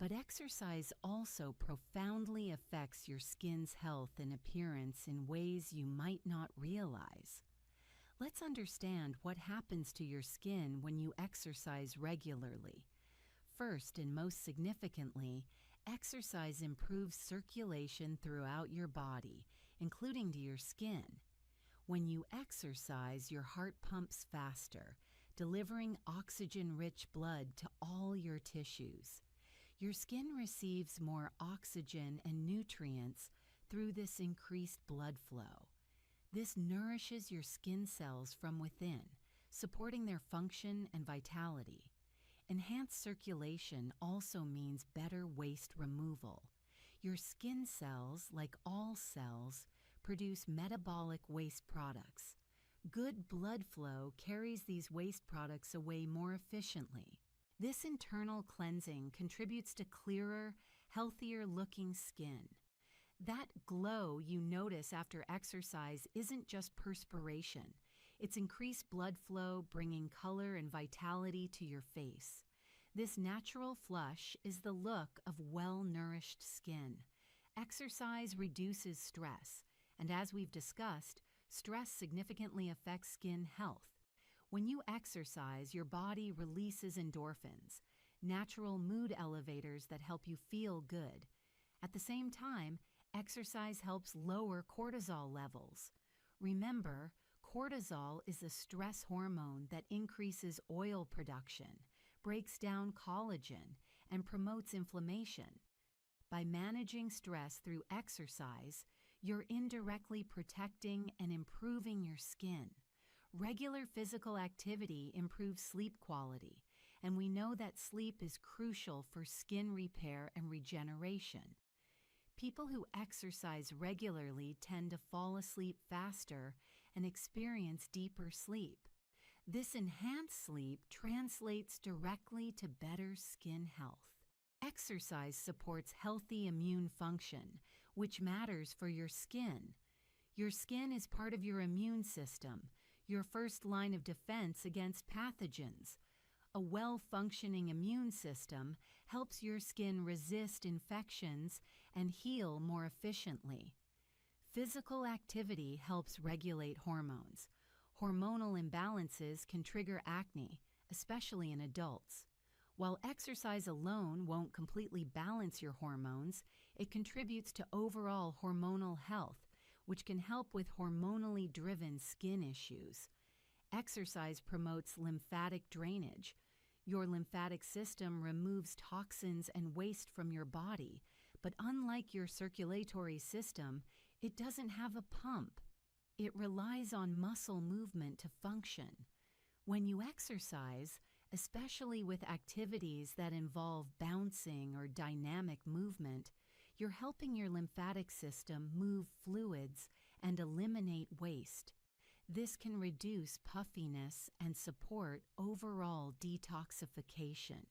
But exercise also profoundly affects your skin's health and appearance in ways you might not realize. Let's understand what happens to your skin when you exercise regularly. First, and most significantly, exercise improves circulation throughout your body, including to your skin. When you exercise, your heart pumps faster, delivering oxygen-rich blood to all your tissues. Your skin receives more oxygen and nutrients through this increased blood flow. This nourishes your skin cells from within, supporting their function and vitality. Enhanced circulation also means better waste removal. Your skin cells, like all cells, produce metabolic waste products. Good blood flow carries these waste products away more efficiently. This internal cleansing contributes to clearer, healthier-looking skin. That glow you notice after exercise isn't just perspiration. It's increased blood flow, bringing color and vitality to your face. This natural flush is the look of well-nourished skin. Exercise reduces stress, and as we've discussed, stress significantly affects skin health. When you exercise, your body releases endorphins, natural mood elevators that help you feel good. At the same time, exercise helps lower cortisol levels. Remember, cortisol is a stress hormone that increases oil production, breaks down collagen, and promotes inflammation. By managing stress through exercise, you're indirectly protecting and improving your skin. Regular physical activity improves sleep quality, and we know that sleep is crucial for skin repair and regeneration. People who exercise regularly tend to fall asleep faster and experience deeper sleep. This enhanced sleep translates directly to better skin health. Exercise supports healthy immune function, which matters for your skin. Your skin is part of your immune system, your first line of defense against pathogens. A well-functioning immune system helps your skin resist infections and heal more efficiently. Physical activity helps regulate hormones. Hormonal imbalances can trigger acne, especially in adults. While exercise alone won't completely balance your hormones, it contributes to overall hormonal health, which can help with hormonally driven skin issues. Exercise promotes lymphatic drainage. Your lymphatic system removes toxins and waste from your body, but unlike your circulatory system, it doesn't have a pump. It relies on muscle movement to function. When you exercise, especially with activities that involve bouncing or dynamic movement, you're helping your lymphatic system move fluids and eliminate waste. This can reduce puffiness and support overall detoxification.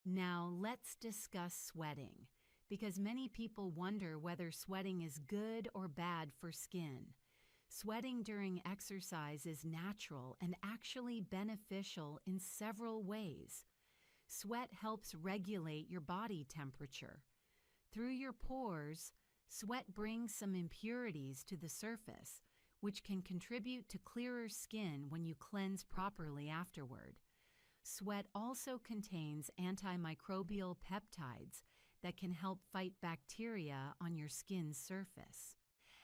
Now let's discuss sweating, because many people wonder whether sweating is good or bad for skin. Sweating during exercise is natural and actually beneficial in several ways. Sweat helps regulate your body temperature. Through your pores, sweat brings some impurities to the surface, which can contribute to clearer skin when you cleanse properly afterward. Sweat also contains antimicrobial peptides that can help fight bacteria on your skin's surface.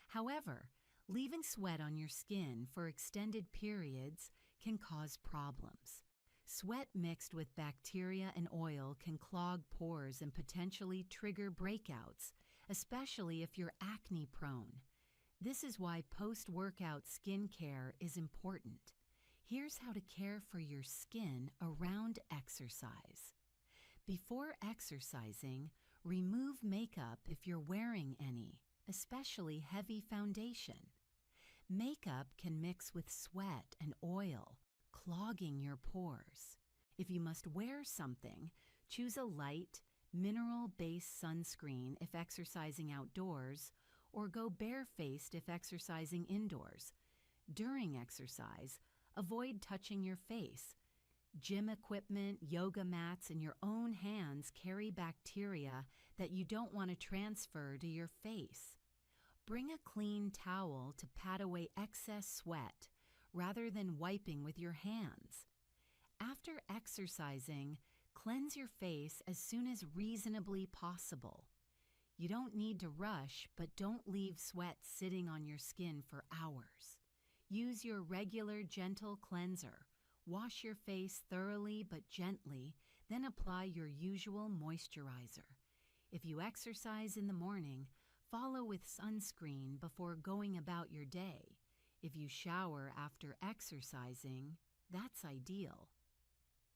However, leaving sweat on your skin for extended periods can cause problems. Sweat mixed with bacteria and oil can clog pores and potentially trigger breakouts, especially if you're acne-prone. This is why post-workout skincare is important. Here's how to care for your skin around exercise. Before exercising, remove makeup if you're wearing any, especially heavy foundation. Makeup can mix with sweat and oil, clogging your pores. If you must wear something, choose a light, mineral-based sunscreen if exercising outdoors, or go barefaced if exercising indoors. During exercise, avoid touching your face. Gym equipment, yoga mats, and your own hands carry bacteria that you don't want to transfer to your face. Bring a clean towel to pat away excess sweat rather than wiping with your hands. After exercising, cleanse your face as soon as reasonably possible. You don't need to rush, but don't leave sweat sitting on your skin for hours. Use your regular gentle cleanser. Wash your face thoroughly but gently, then apply your usual moisturizer. If you exercise in the morning, follow with sunscreen before going about your day. If you shower after exercising, that's ideal.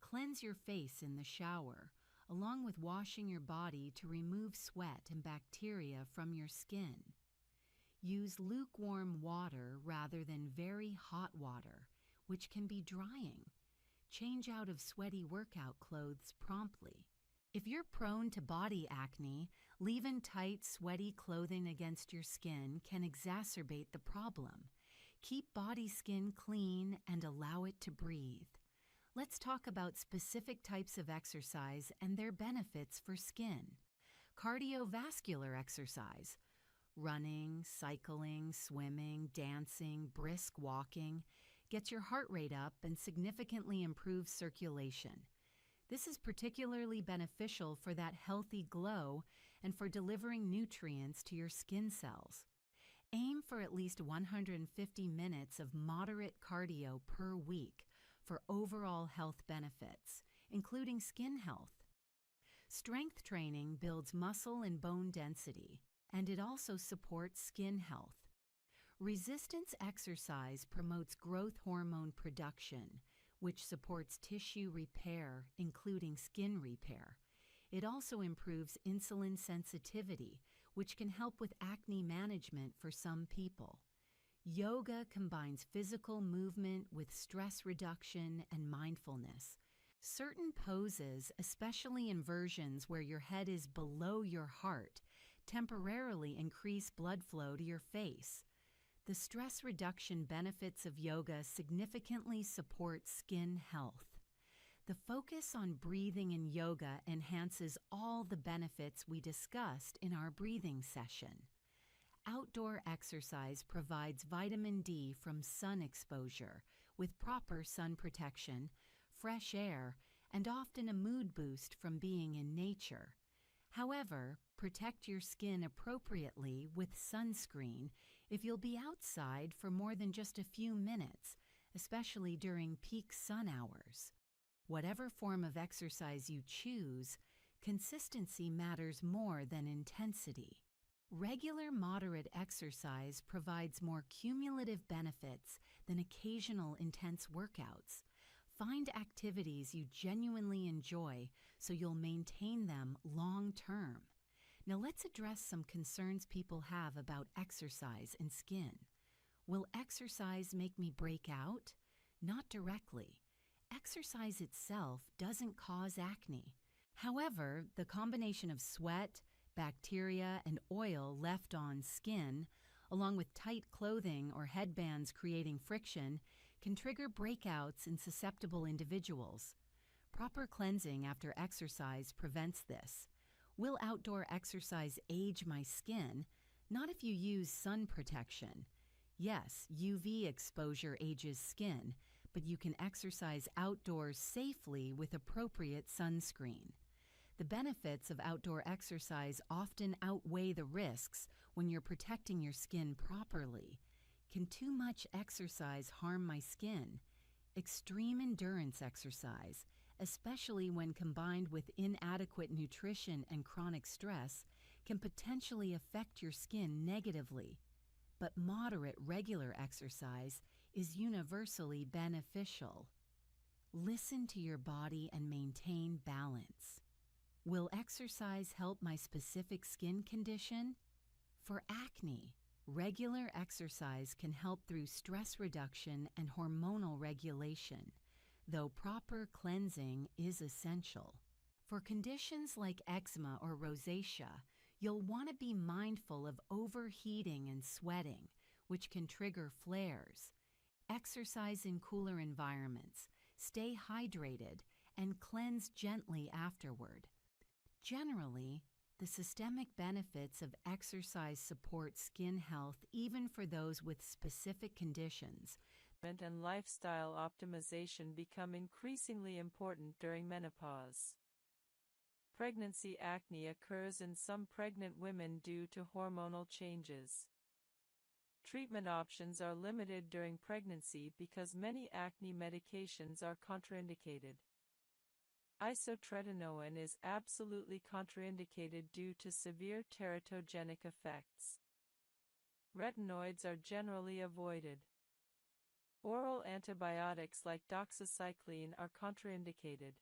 Cleanse your face in the shower, along with washing your body to remove sweat and bacteria from your skin. Use lukewarm water rather than very hot water, which can be drying. Change out of sweaty workout clothes promptly. If you're prone to body acne, leaving tight, sweaty clothing against your skin can exacerbate the problem. Keep body skin clean and allow it to breathe. Let's talk about specific types of exercise and their benefits for skin. Cardiovascular exercise. Running, cycling, swimming, dancing, brisk walking gets your heart rate up and significantly improves circulation. This is particularly beneficial for that healthy glow and for delivering nutrients to your skin cells. Aim for at least 150 minutes of moderate cardio per week for overall health benefits, including skin health. Strength training builds muscle and bone density, and it also supports skin health. Resistance exercise promotes growth hormone production, which supports tissue repair, including skin repair. It also improves insulin sensitivity, which can help with acne management for some people. Yoga combines physical movement with stress reduction and mindfulness. Certain poses, especially inversions where your head is below your heart, temporarily increase blood flow to your face. The stress reduction benefits of yoga significantly support skin health. The focus on breathing in yoga enhances all the benefits we discussed in our breathing session. Outdoor exercise provides vitamin D from sun exposure with proper sun protection, fresh air, and often a mood boost from being in nature. However, protect your skin appropriately with sunscreen if you'll be outside for more than just a few minutes, especially during peak sun hours. Whatever form of exercise you choose, consistency matters more than intensity. Regular moderate exercise provides more cumulative benefits than occasional intense workouts. Find activities you genuinely enjoy so you'll maintain them long term. Now let's address some concerns people have about exercise and skin. Will exercise make me break out? Not directly. Exercise itself doesn't cause acne. However, the combination of sweat, bacteria, and oil left on skin, along with tight clothing or headbands creating friction, can trigger breakouts in susceptible individuals. Proper cleansing after exercise prevents this. Will outdoor exercise age my skin? Not if you use sun protection. Yes, UV exposure ages skin, but you can exercise outdoors safely with appropriate sunscreen. The benefits of outdoor exercise often outweigh the risks when you're protecting your skin properly. Can too much exercise harm my skin? Extreme endurance exercise, especially when combined with inadequate nutrition and chronic stress, can potentially affect your skin negatively. But moderate regular exercise is universally beneficial. Listen to your body and maintain balance. Will exercise help my specific skin condition? For acne, regular exercise can help through stress reduction and hormonal regulation, though proper cleansing is essential. For conditions like eczema or rosacea, you'll want to be mindful of overheating and sweating, which can trigger flares. Exercise in cooler environments, stay hydrated, and cleanse gently afterward. Generally, the systemic benefits of exercise support skin health even for those with specific conditions. And lifestyle optimization become increasingly important during menopause. Pregnancy acne occurs in some pregnant women due to hormonal changes. Treatment options are limited during pregnancy because many acne medications are contraindicated. Isotretinoin is absolutely contraindicated due to severe teratogenic effects. Retinoids are generally avoided. Oral antibiotics like doxycycline are contraindicated.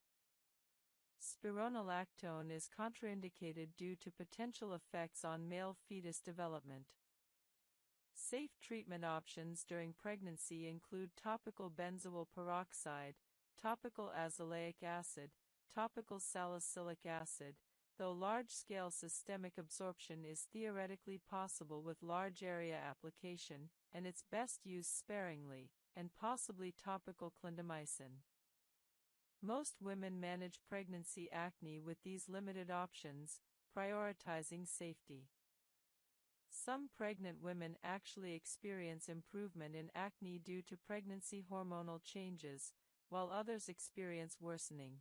Spironolactone is contraindicated due to potential effects on male fetus development. Safe treatment options during pregnancy include topical benzoyl peroxide, topical azelaic acid, topical salicylic acid, though large-scale systemic absorption is theoretically possible with large area application, and it's best used sparingly, and possibly topical clindamycin. Most women manage pregnancy acne with these limited options, prioritizing safety. Some pregnant women actually experience improvement in acne due to pregnancy hormonal changes, while others experience worsening.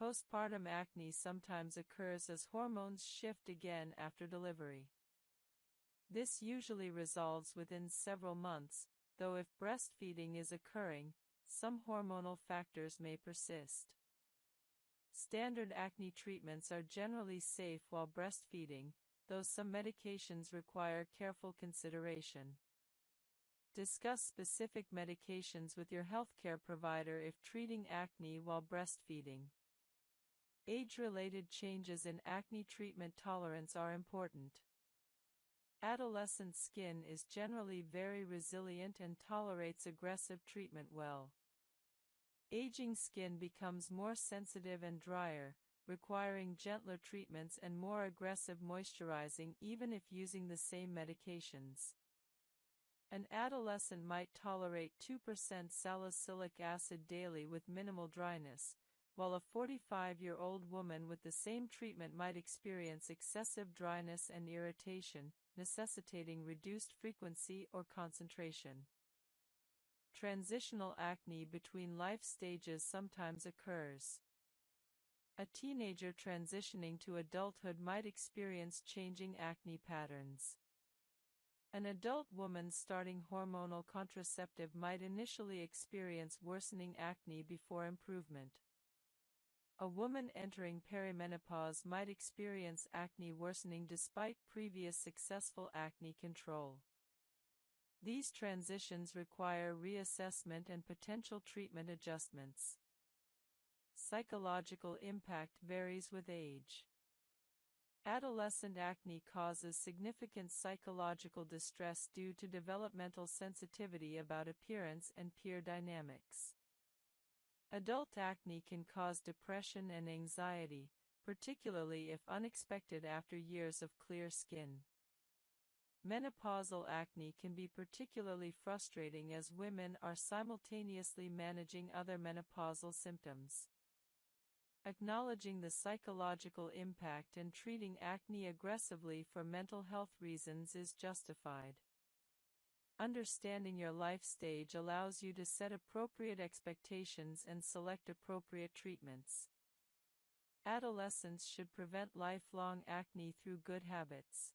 Postpartum acne sometimes occurs as hormones shift again after delivery. This usually resolves within several months, though if breastfeeding is occurring, some hormonal factors may persist. Standard acne treatments are generally safe while breastfeeding, though some medications require careful consideration. Discuss specific medications with your healthcare provider if treating acne while breastfeeding. Age-related changes in acne treatment tolerance are important. Adolescent skin is generally very resilient and tolerates aggressive treatment well. Aging skin becomes more sensitive and drier, requiring gentler treatments and more aggressive moisturizing even if using the same medications. An adolescent might tolerate 2% salicylic acid daily with minimal dryness, while a 45-year-old woman with the same treatment might experience excessive dryness and irritation, necessitating reduced frequency or concentration. Transitional acne between life stages sometimes occurs. A teenager transitioning to adulthood might experience changing acne patterns. An adult woman starting hormonal contraceptive might initially experience worsening acne before improvement. A woman entering perimenopause might experience acne worsening despite previous successful acne control. These transitions require reassessment and potential treatment adjustments. Psychological impact varies with age. Adolescent acne causes significant psychological distress due to developmental sensitivity about appearance and peer dynamics. Adult acne can cause depression and anxiety, particularly if unexpected after years of clear skin. Menopausal acne can be particularly frustrating as women are simultaneously managing other menopausal symptoms. Acknowledging the psychological impact and treating acne aggressively for mental health reasons is justified. Understanding your life stage allows you to set appropriate expectations and select appropriate treatments. Adolescents should prevent lifelong acne through good habits.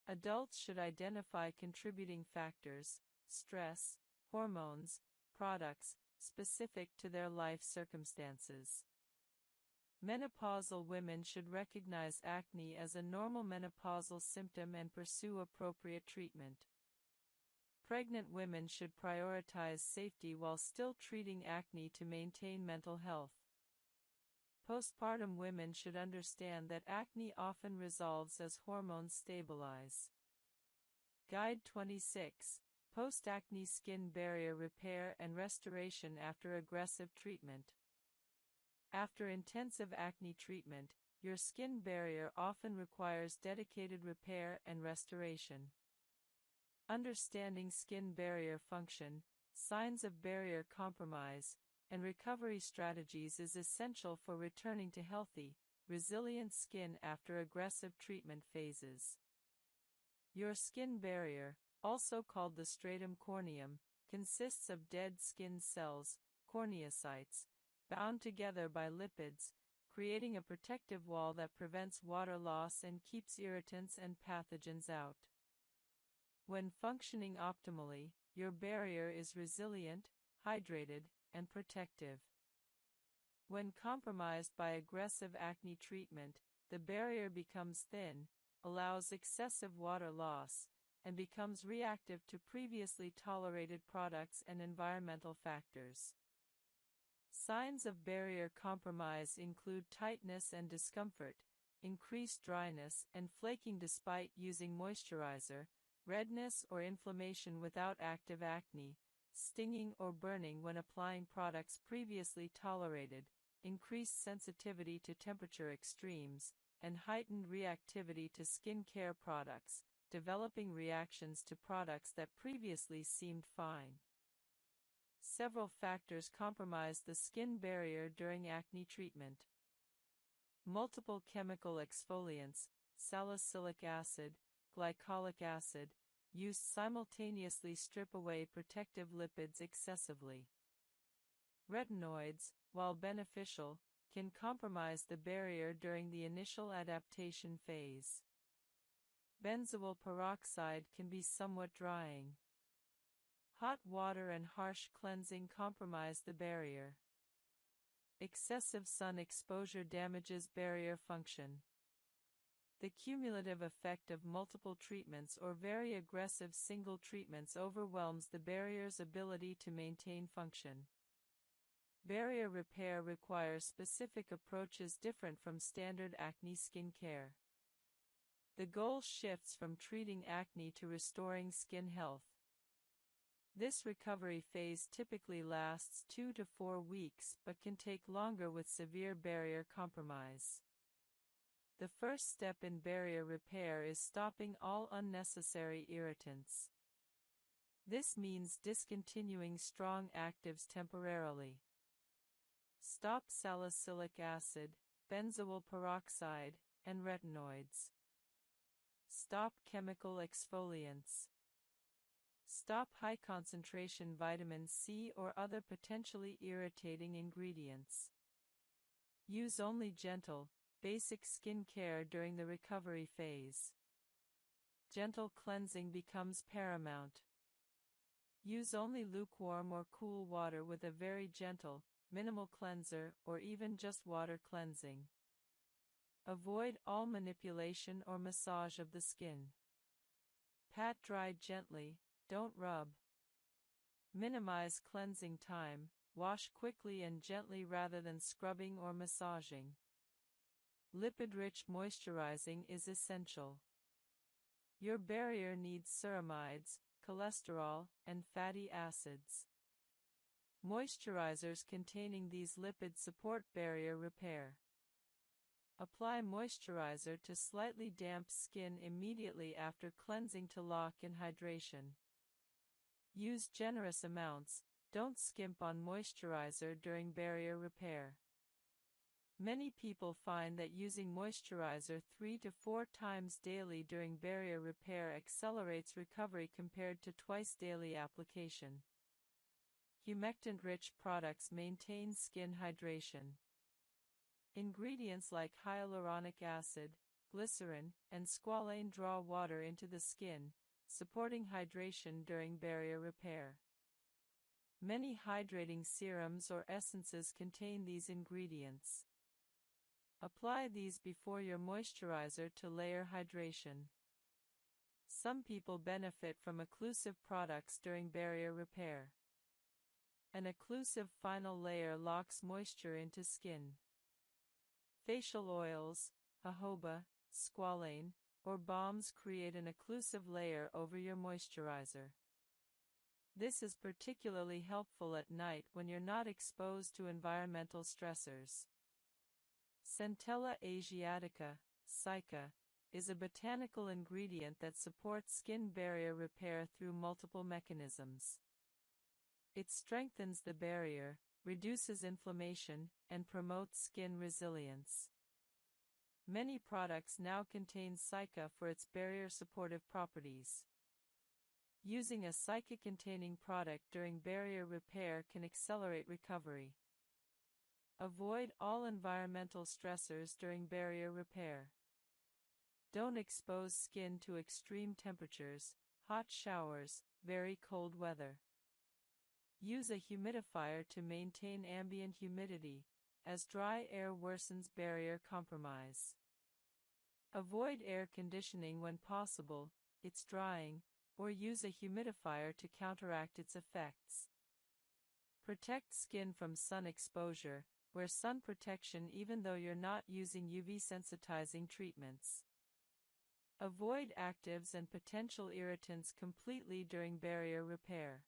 Adults should identify contributing factors, stress, hormones, products, specific to their life circumstances. Menopausal women should recognize acne as a normal menopausal symptom and pursue appropriate treatment. Pregnant women should prioritize safety while still treating acne to maintain mental health. Postpartum women should understand that acne often resolves as hormones stabilize. Guide 26. Post-acne skin barrier repair and restoration after aggressive treatment. After intensive acne treatment, your skin barrier often requires dedicated repair and restoration. Understanding skin barrier function, signs of barrier compromise, and recovery strategies is essential for returning to healthy, resilient skin after aggressive treatment phases. Your skin barrier, also called the stratum corneum, consists of dead skin cells, corneocytes, bound together by lipids, creating a protective wall that prevents water loss and keeps irritants and pathogens out. When functioning optimally, your barrier is resilient, hydrated, and protective. When compromised by aggressive acne treatment, the barrier becomes thin, allows excessive water loss, and becomes reactive to previously tolerated products and environmental factors. Signs of barrier compromise include tightness and discomfort, increased dryness and flaking despite using moisturizer, redness or inflammation without active acne, stinging or burning when applying products previously tolerated, increased sensitivity to temperature extremes, and heightened reactivity to skincare products, developing reactions to products that previously seemed fine. Several factors compromise the skin barrier during acne treatment. Multiple chemical exfoliants, salicylic acid, glycolic acid, used simultaneously strip away protective lipids excessively. Retinoids, while beneficial, can compromise the barrier during the initial adaptation phase. Benzoyl peroxide can be somewhat drying. Hot water and harsh cleansing compromise the barrier. Excessive sun exposure damages barrier function. The cumulative effect of multiple treatments or very aggressive single treatments overwhelms the barrier's ability to maintain function. Barrier repair requires specific approaches different from standard acne skincare. The goal shifts from treating acne to restoring skin health. This recovery phase typically lasts 2 to 4 weeks but can take longer with severe barrier compromise. The first step in barrier repair is stopping all unnecessary irritants. This means discontinuing strong actives temporarily. Stop salicylic acid, benzoyl peroxide, and retinoids. Stop chemical exfoliants. Stop high-concentration vitamin C or other potentially irritating ingredients. Use only gentle, basic skin care during the recovery phase. Gentle cleansing becomes paramount. Use only lukewarm or cool water with a very gentle, minimal cleanser or even just water cleansing. Avoid all manipulation or massage of the skin. Pat dry gently, don't rub. Minimize cleansing time, wash quickly and gently rather than scrubbing or massaging. Lipid-rich moisturizing is essential. Your barrier needs ceramides, cholesterol, and fatty acids. Moisturizers containing these lipids support barrier repair. Apply moisturizer to slightly damp skin immediately after cleansing to lock in hydration. Use generous amounts, don't skimp on moisturizer during barrier repair. Many people find that using moisturizer 3 to 4 times daily during barrier repair accelerates recovery compared to twice daily application. Humectant-rich products maintain skin hydration. Ingredients like hyaluronic acid, glycerin, and squalane draw water into the skin, supporting hydration during barrier repair. Many hydrating serums or essences contain these ingredients. Apply these before your moisturizer to layer hydration. Some people benefit from occlusive products during barrier repair. An occlusive final layer locks moisture into skin. Facial oils, jojoba, squalane, or balms create an occlusive layer over your moisturizer. This is particularly helpful at night when you're not exposed to environmental stressors. Centella asiatica, SACA, is a botanical ingredient that supports skin barrier repair through multiple mechanisms. It strengthens the barrier, reduces inflammation, and promotes skin resilience. Many products now contain SACA for its barrier-supportive properties. Using a SACA-containing product during barrier repair can accelerate recovery. Avoid all environmental stressors during barrier repair. Don't expose skin to extreme temperatures, hot showers, very cold weather. Use a humidifier to maintain ambient humidity, as dry air worsens barrier compromise. Avoid air conditioning when possible, it's drying, or use a humidifier to counteract its effects. Protect skin from sun exposure. Wear sun protection even though you're not using UV sensitizing treatments. Avoid actives and potential irritants completely during barrier repair.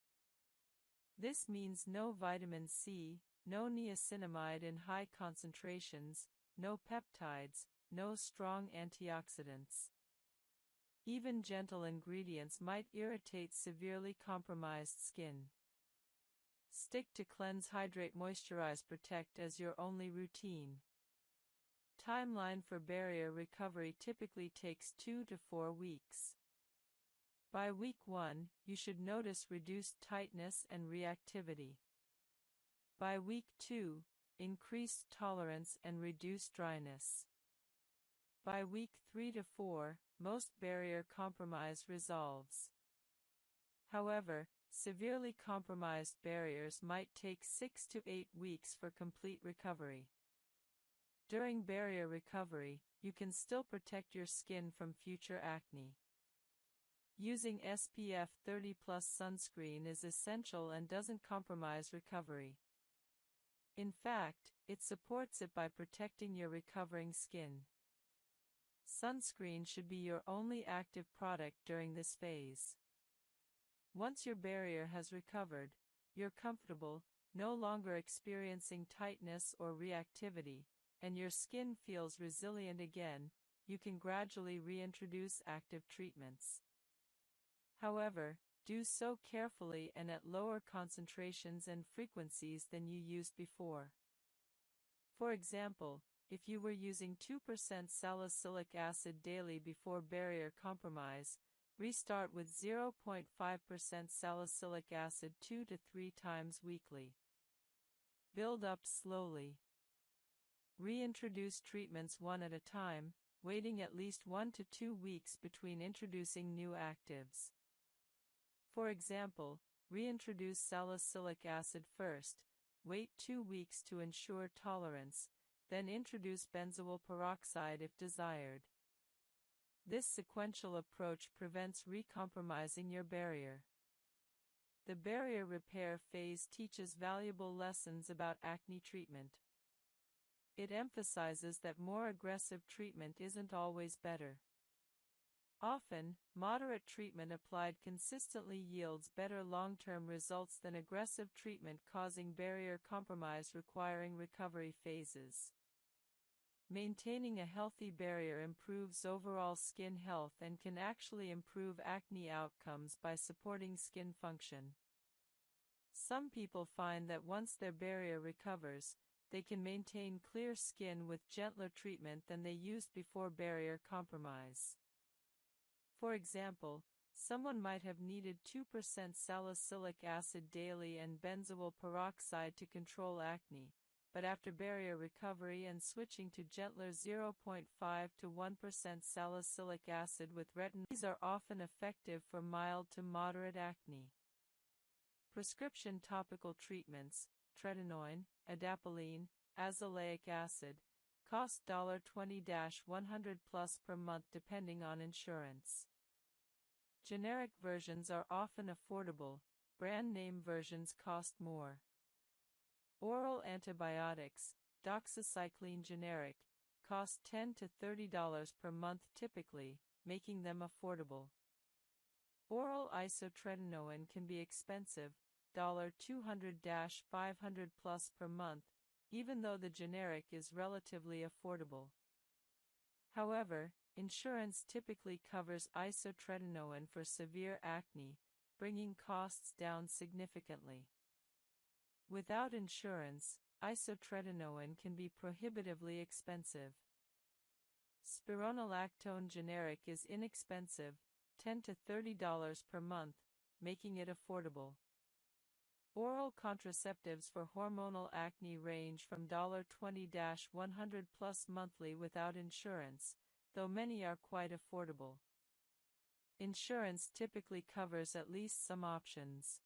This means no vitamin C, no niacinamide in high concentrations, no peptides, no strong antioxidants. Even gentle ingredients might irritate severely compromised skin. Stick to cleanse, hydrate, moisturize, protect as your only routine. Timeline for barrier recovery typically takes 2 to 4 weeks. By week 1, you should notice reduced tightness and reactivity. By week 2, increased tolerance and reduced dryness. By week 3 to 4, most barrier compromise resolves. However, severely compromised barriers might take 6 to 8 weeks for complete recovery. During barrier recovery, you can still protect your skin from future acne. Using SPF 30+ sunscreen is essential and doesn't compromise recovery. In fact, it supports it by protecting your recovering skin. Sunscreen should be your only active product during this phase. Once your barrier has recovered, you're comfortable, no longer experiencing tightness or reactivity, and your skin feels resilient again, you can gradually reintroduce active treatments. However, do so carefully and at lower concentrations and frequencies than you used before. For example, if you were using 2% salicylic acid daily before barrier compromise, restart with 0.5% salicylic acid 2 to 3 times weekly. Build up slowly. Reintroduce treatments one at a time, waiting at least 1 to 2 weeks between introducing new actives. For example, reintroduce salicylic acid first, wait 2 weeks to ensure tolerance, then introduce benzoyl peroxide if desired. This sequential approach prevents recompromising your barrier. The barrier repair phase teaches valuable lessons about acne treatment. It emphasizes that more aggressive treatment isn't always better. Often, moderate treatment applied consistently yields better long-term results than aggressive treatment causing barrier compromise requiring recovery phases. Maintaining a healthy barrier improves overall skin health and can actually improve acne outcomes by supporting skin function. Some people find that once their barrier recovers, they can maintain clear skin with gentler treatment than they used before barrier compromise. For example, someone might have needed 2% salicylic acid daily and benzoyl peroxide to control acne, but after barrier recovery and switching to gentler 0.5 to 1% salicylic acid with retinol, these are often effective for mild to moderate acne. Prescription topical treatments, tretinoin, adapalene, azelaic acid, cost $20-100 plus per month depending on insurance. Generic versions are often affordable, brand name versions cost more. Oral antibiotics, doxycycline generic, cost $10 to $30 per month typically, making them affordable. Oral isotretinoin can be expensive, $200-500 plus per month, even though the generic is relatively affordable. However, insurance typically covers isotretinoin for severe acne, bringing costs down significantly. Without insurance, isotretinoin can be prohibitively expensive. Spironolactone generic is inexpensive, $10 to $30 per month, making it affordable. Oral contraceptives for hormonal acne range from $20-100 plus monthly without insurance, though many are quite affordable. Insurance typically covers at least some options.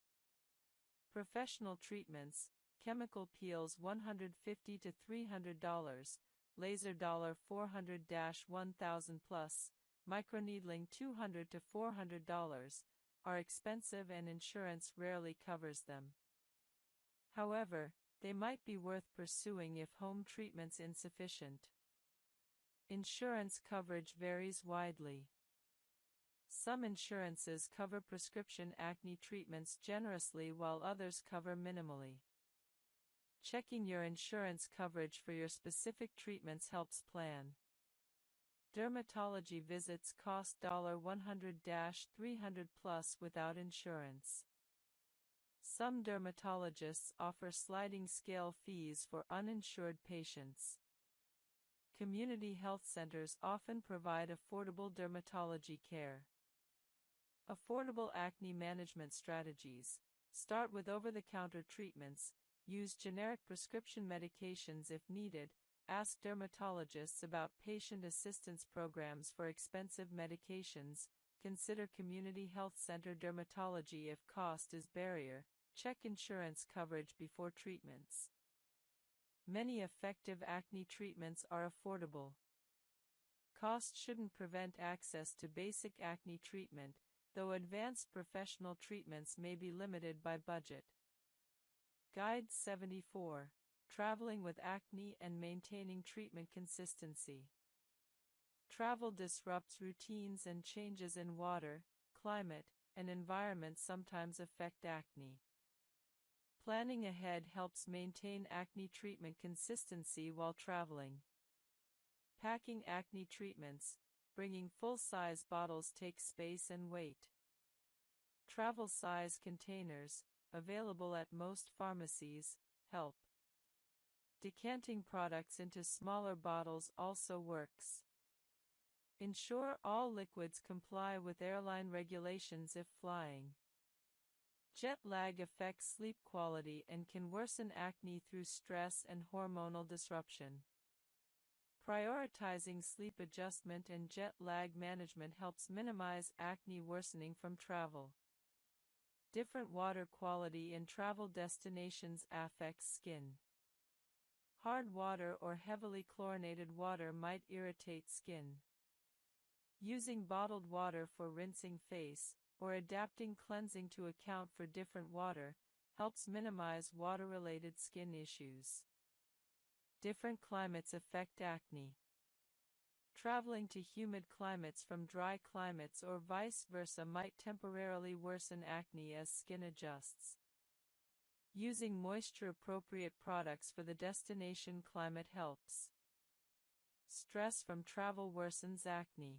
Professional treatments, chemical peels $150 to $300, laser $400-1,000 plus, microneedling $200 to $400, are expensive and insurance rarely covers them. However, they might be worth pursuing if home treatment's insufficient. Insurance coverage varies widely. Some insurances cover prescription acne treatments generously while others cover minimally. Checking your insurance coverage for your specific treatments helps plan. Dermatology visits cost $100-300 plus without insurance. Some dermatologists offer sliding scale fees for uninsured patients. Community health centers often provide affordable dermatology care. Affordable acne management strategies. Start with over-the-counter treatments, use generic prescription medications if needed, ask dermatologists about patient assistance programs for expensive medications, consider community health center dermatology if cost is barrier, check insurance coverage before treatments. Many effective acne treatments are affordable. Cost shouldn't prevent access to basic acne treatment, though advanced professional treatments may be limited by budget. Guide 74. Traveling with acne and maintaining treatment consistency. Travel disrupts routines and changes in water, climate, and environment sometimes affect acne. Planning ahead helps maintain acne treatment consistency while traveling. Packing acne treatments. Bringing full-size bottles takes space and weight. Travel size containers, available at most pharmacies, help. Decanting products into smaller bottles also works. Ensure all liquids comply with airline regulations if flying. Jet lag affects sleep quality and can worsen acne through stress and hormonal disruption. Prioritizing sleep adjustment and jet lag management helps minimize acne worsening from travel. Different water quality in travel destinations affects skin. Hard water or heavily chlorinated water might irritate skin. Using bottled water for rinsing face, or adapting cleansing to account for different water, helps minimize water-related skin issues. Different climates affect acne. Traveling to humid climates from dry climates or vice versa might temporarily worsen acne as skin adjusts. Using moisture-appropriate products for the destination climate helps. Stress from travel worsens acne.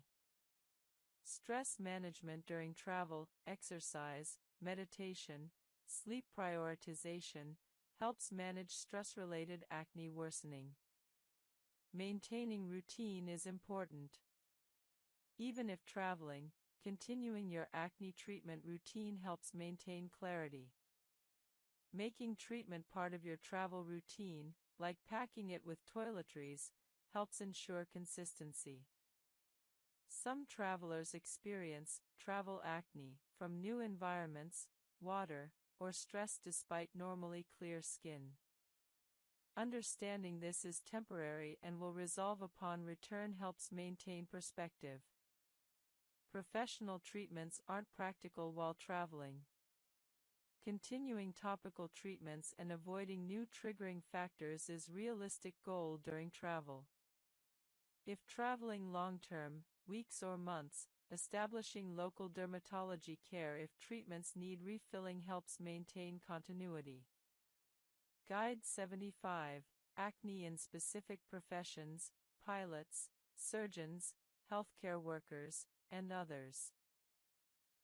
Stress management during travel, exercise, meditation, sleep prioritization helps manage stress-related acne worsening. Maintaining routine is important. Even if traveling, continuing your acne treatment routine helps maintain clarity. Making treatment part of your travel routine, like packing it with toiletries, helps ensure consistency. Some travelers experience travel acne from new environments, water, or stress despite normally clear skin. Understanding this is temporary and will resolve upon return helps maintain perspective. Professional treatments aren't practical while traveling. Continuing topical treatments and avoiding new triggering factors is realistic goal during travel. If traveling long-term, weeks or months, establishing local dermatology care if treatments need refilling helps maintain continuity. Guide 75, Acne in Specific Professions, Pilots, Surgeons, Healthcare Workers, and Others.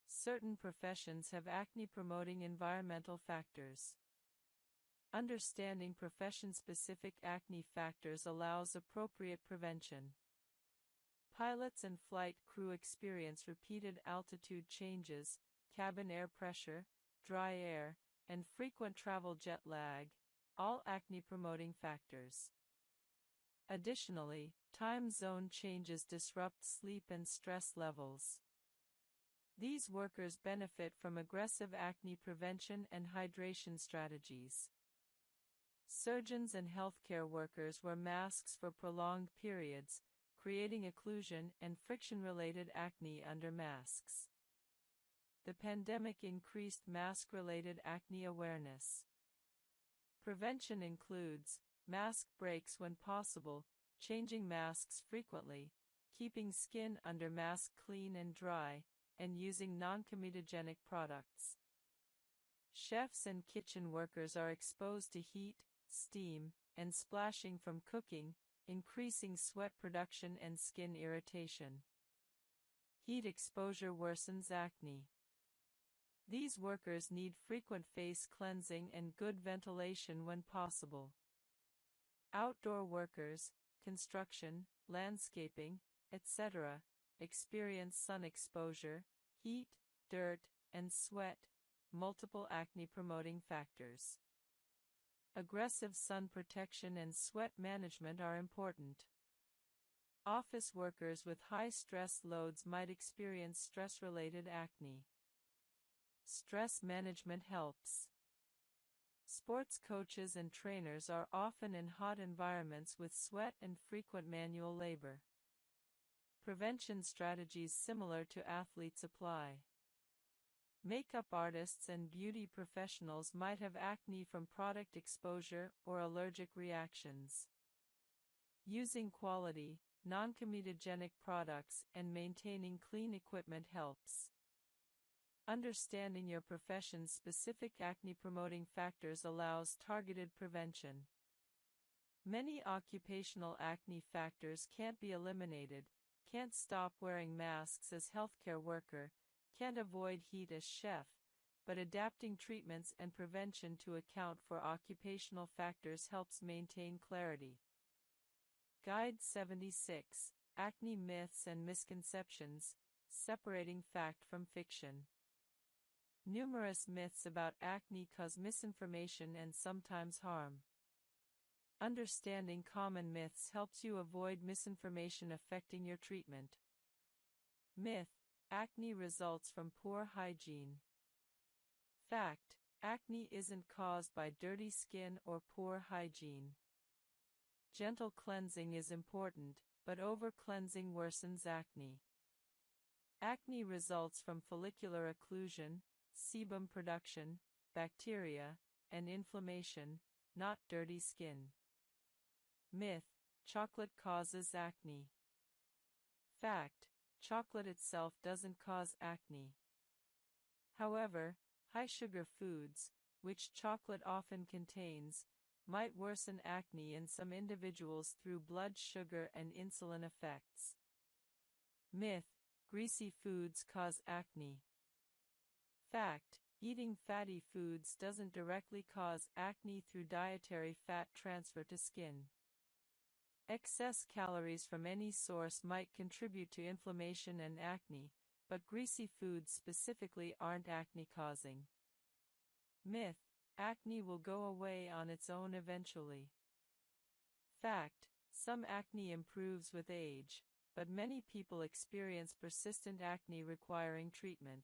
Certain professions have acne-promoting environmental factors. Understanding profession-specific acne factors allows appropriate prevention. Pilots and flight crew experience repeated altitude changes, cabin air pressure, dry air, and frequent travel jet lag, all acne-promoting factors. Additionally, time zone changes disrupt sleep and stress levels. These workers benefit from aggressive acne prevention and hydration strategies. Surgeons and healthcare workers wear masks for prolonged periods, creating occlusion and friction-related acne under masks. The pandemic increased mask-related acne awareness. Prevention includes mask breaks when possible, changing masks frequently, keeping skin under mask clean and dry, and using non-comedogenic products. Chefs and kitchen workers are exposed to heat, steam, and splashing from cooking, increasing sweat production and skin irritation. Heat exposure worsens acne. These workers need frequent face cleansing and good ventilation when possible. Outdoor workers, construction, landscaping, etc., experience sun exposure, heat, dirt, and sweat, multiple acne-promoting factors. Aggressive sun protection and sweat management are important. Office workers with high stress loads might experience stress-related acne. Stress management helps. Sports coaches and trainers are often in hot environments with sweat and frequent manual labor. Prevention strategies similar to athletes apply. Makeup artists and beauty professionals might have acne from product exposure or allergic reactions. Using quality, non-comedogenic products and maintaining clean equipment helps. Understanding your profession's specific acne-promoting factors allows targeted prevention. Many occupational acne factors can't be eliminated, can't stop wearing masks as healthcare worker, can't avoid heat as chef, but adapting treatments and prevention to account for occupational factors helps maintain clarity. Guide 76, Acne Myths and Misconceptions, Separating Fact from Fiction. Numerous myths about acne cause misinformation and sometimes harm. Understanding common myths helps you avoid misinformation affecting your treatment. Myth: acne results from poor hygiene. Fact: acne isn't caused by dirty skin or poor hygiene. Gentle cleansing is important, but over-cleansing worsens acne. Acne results from follicular occlusion, sebum production, bacteria, and inflammation, not dirty skin. Myth: chocolate causes acne. Fact: chocolate itself doesn't cause acne. However, high-sugar foods, which chocolate often contains, might worsen acne in some individuals through blood sugar and insulin effects. Myth: greasy foods cause acne. Fact: eating fatty foods doesn't directly cause acne through dietary fat transfer to skin. Excess calories from any source might contribute to inflammation and acne, but greasy foods specifically aren't acne-causing. Myth: acne will go away on its own eventually. Fact: some acne improves with age, but many people experience persistent acne requiring treatment.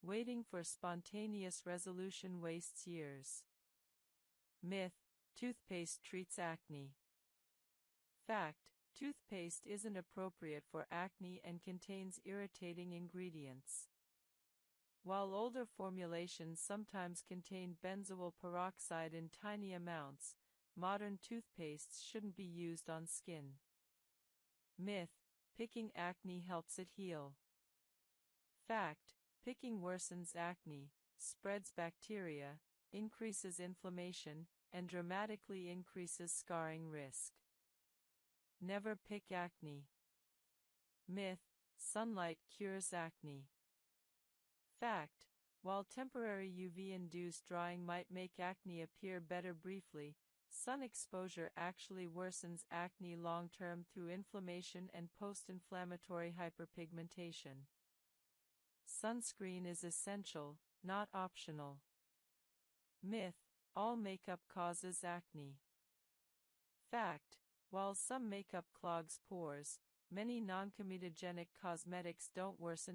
Waiting for spontaneous resolution wastes years. Myth: toothpaste treats acne. Fact: toothpaste isn't appropriate for acne and contains irritating ingredients. While older formulations sometimes contain benzoyl peroxide in tiny amounts, modern toothpastes shouldn't be used on skin. Myth: picking acne helps it heal. Fact: picking worsens acne, spreads bacteria, increases inflammation, and dramatically increases scarring risk. Never pick acne. Myth: sunlight cures acne. Fact: while temporary UV-induced drying might make acne appear better briefly, sun exposure actually worsens acne long-term through inflammation and post-inflammatory hyperpigmentation. Sunscreen is essential, not optional. Myth: all makeup causes acne. Fact: while some makeup clogs pores, many non-comedogenic cosmetics don't worsen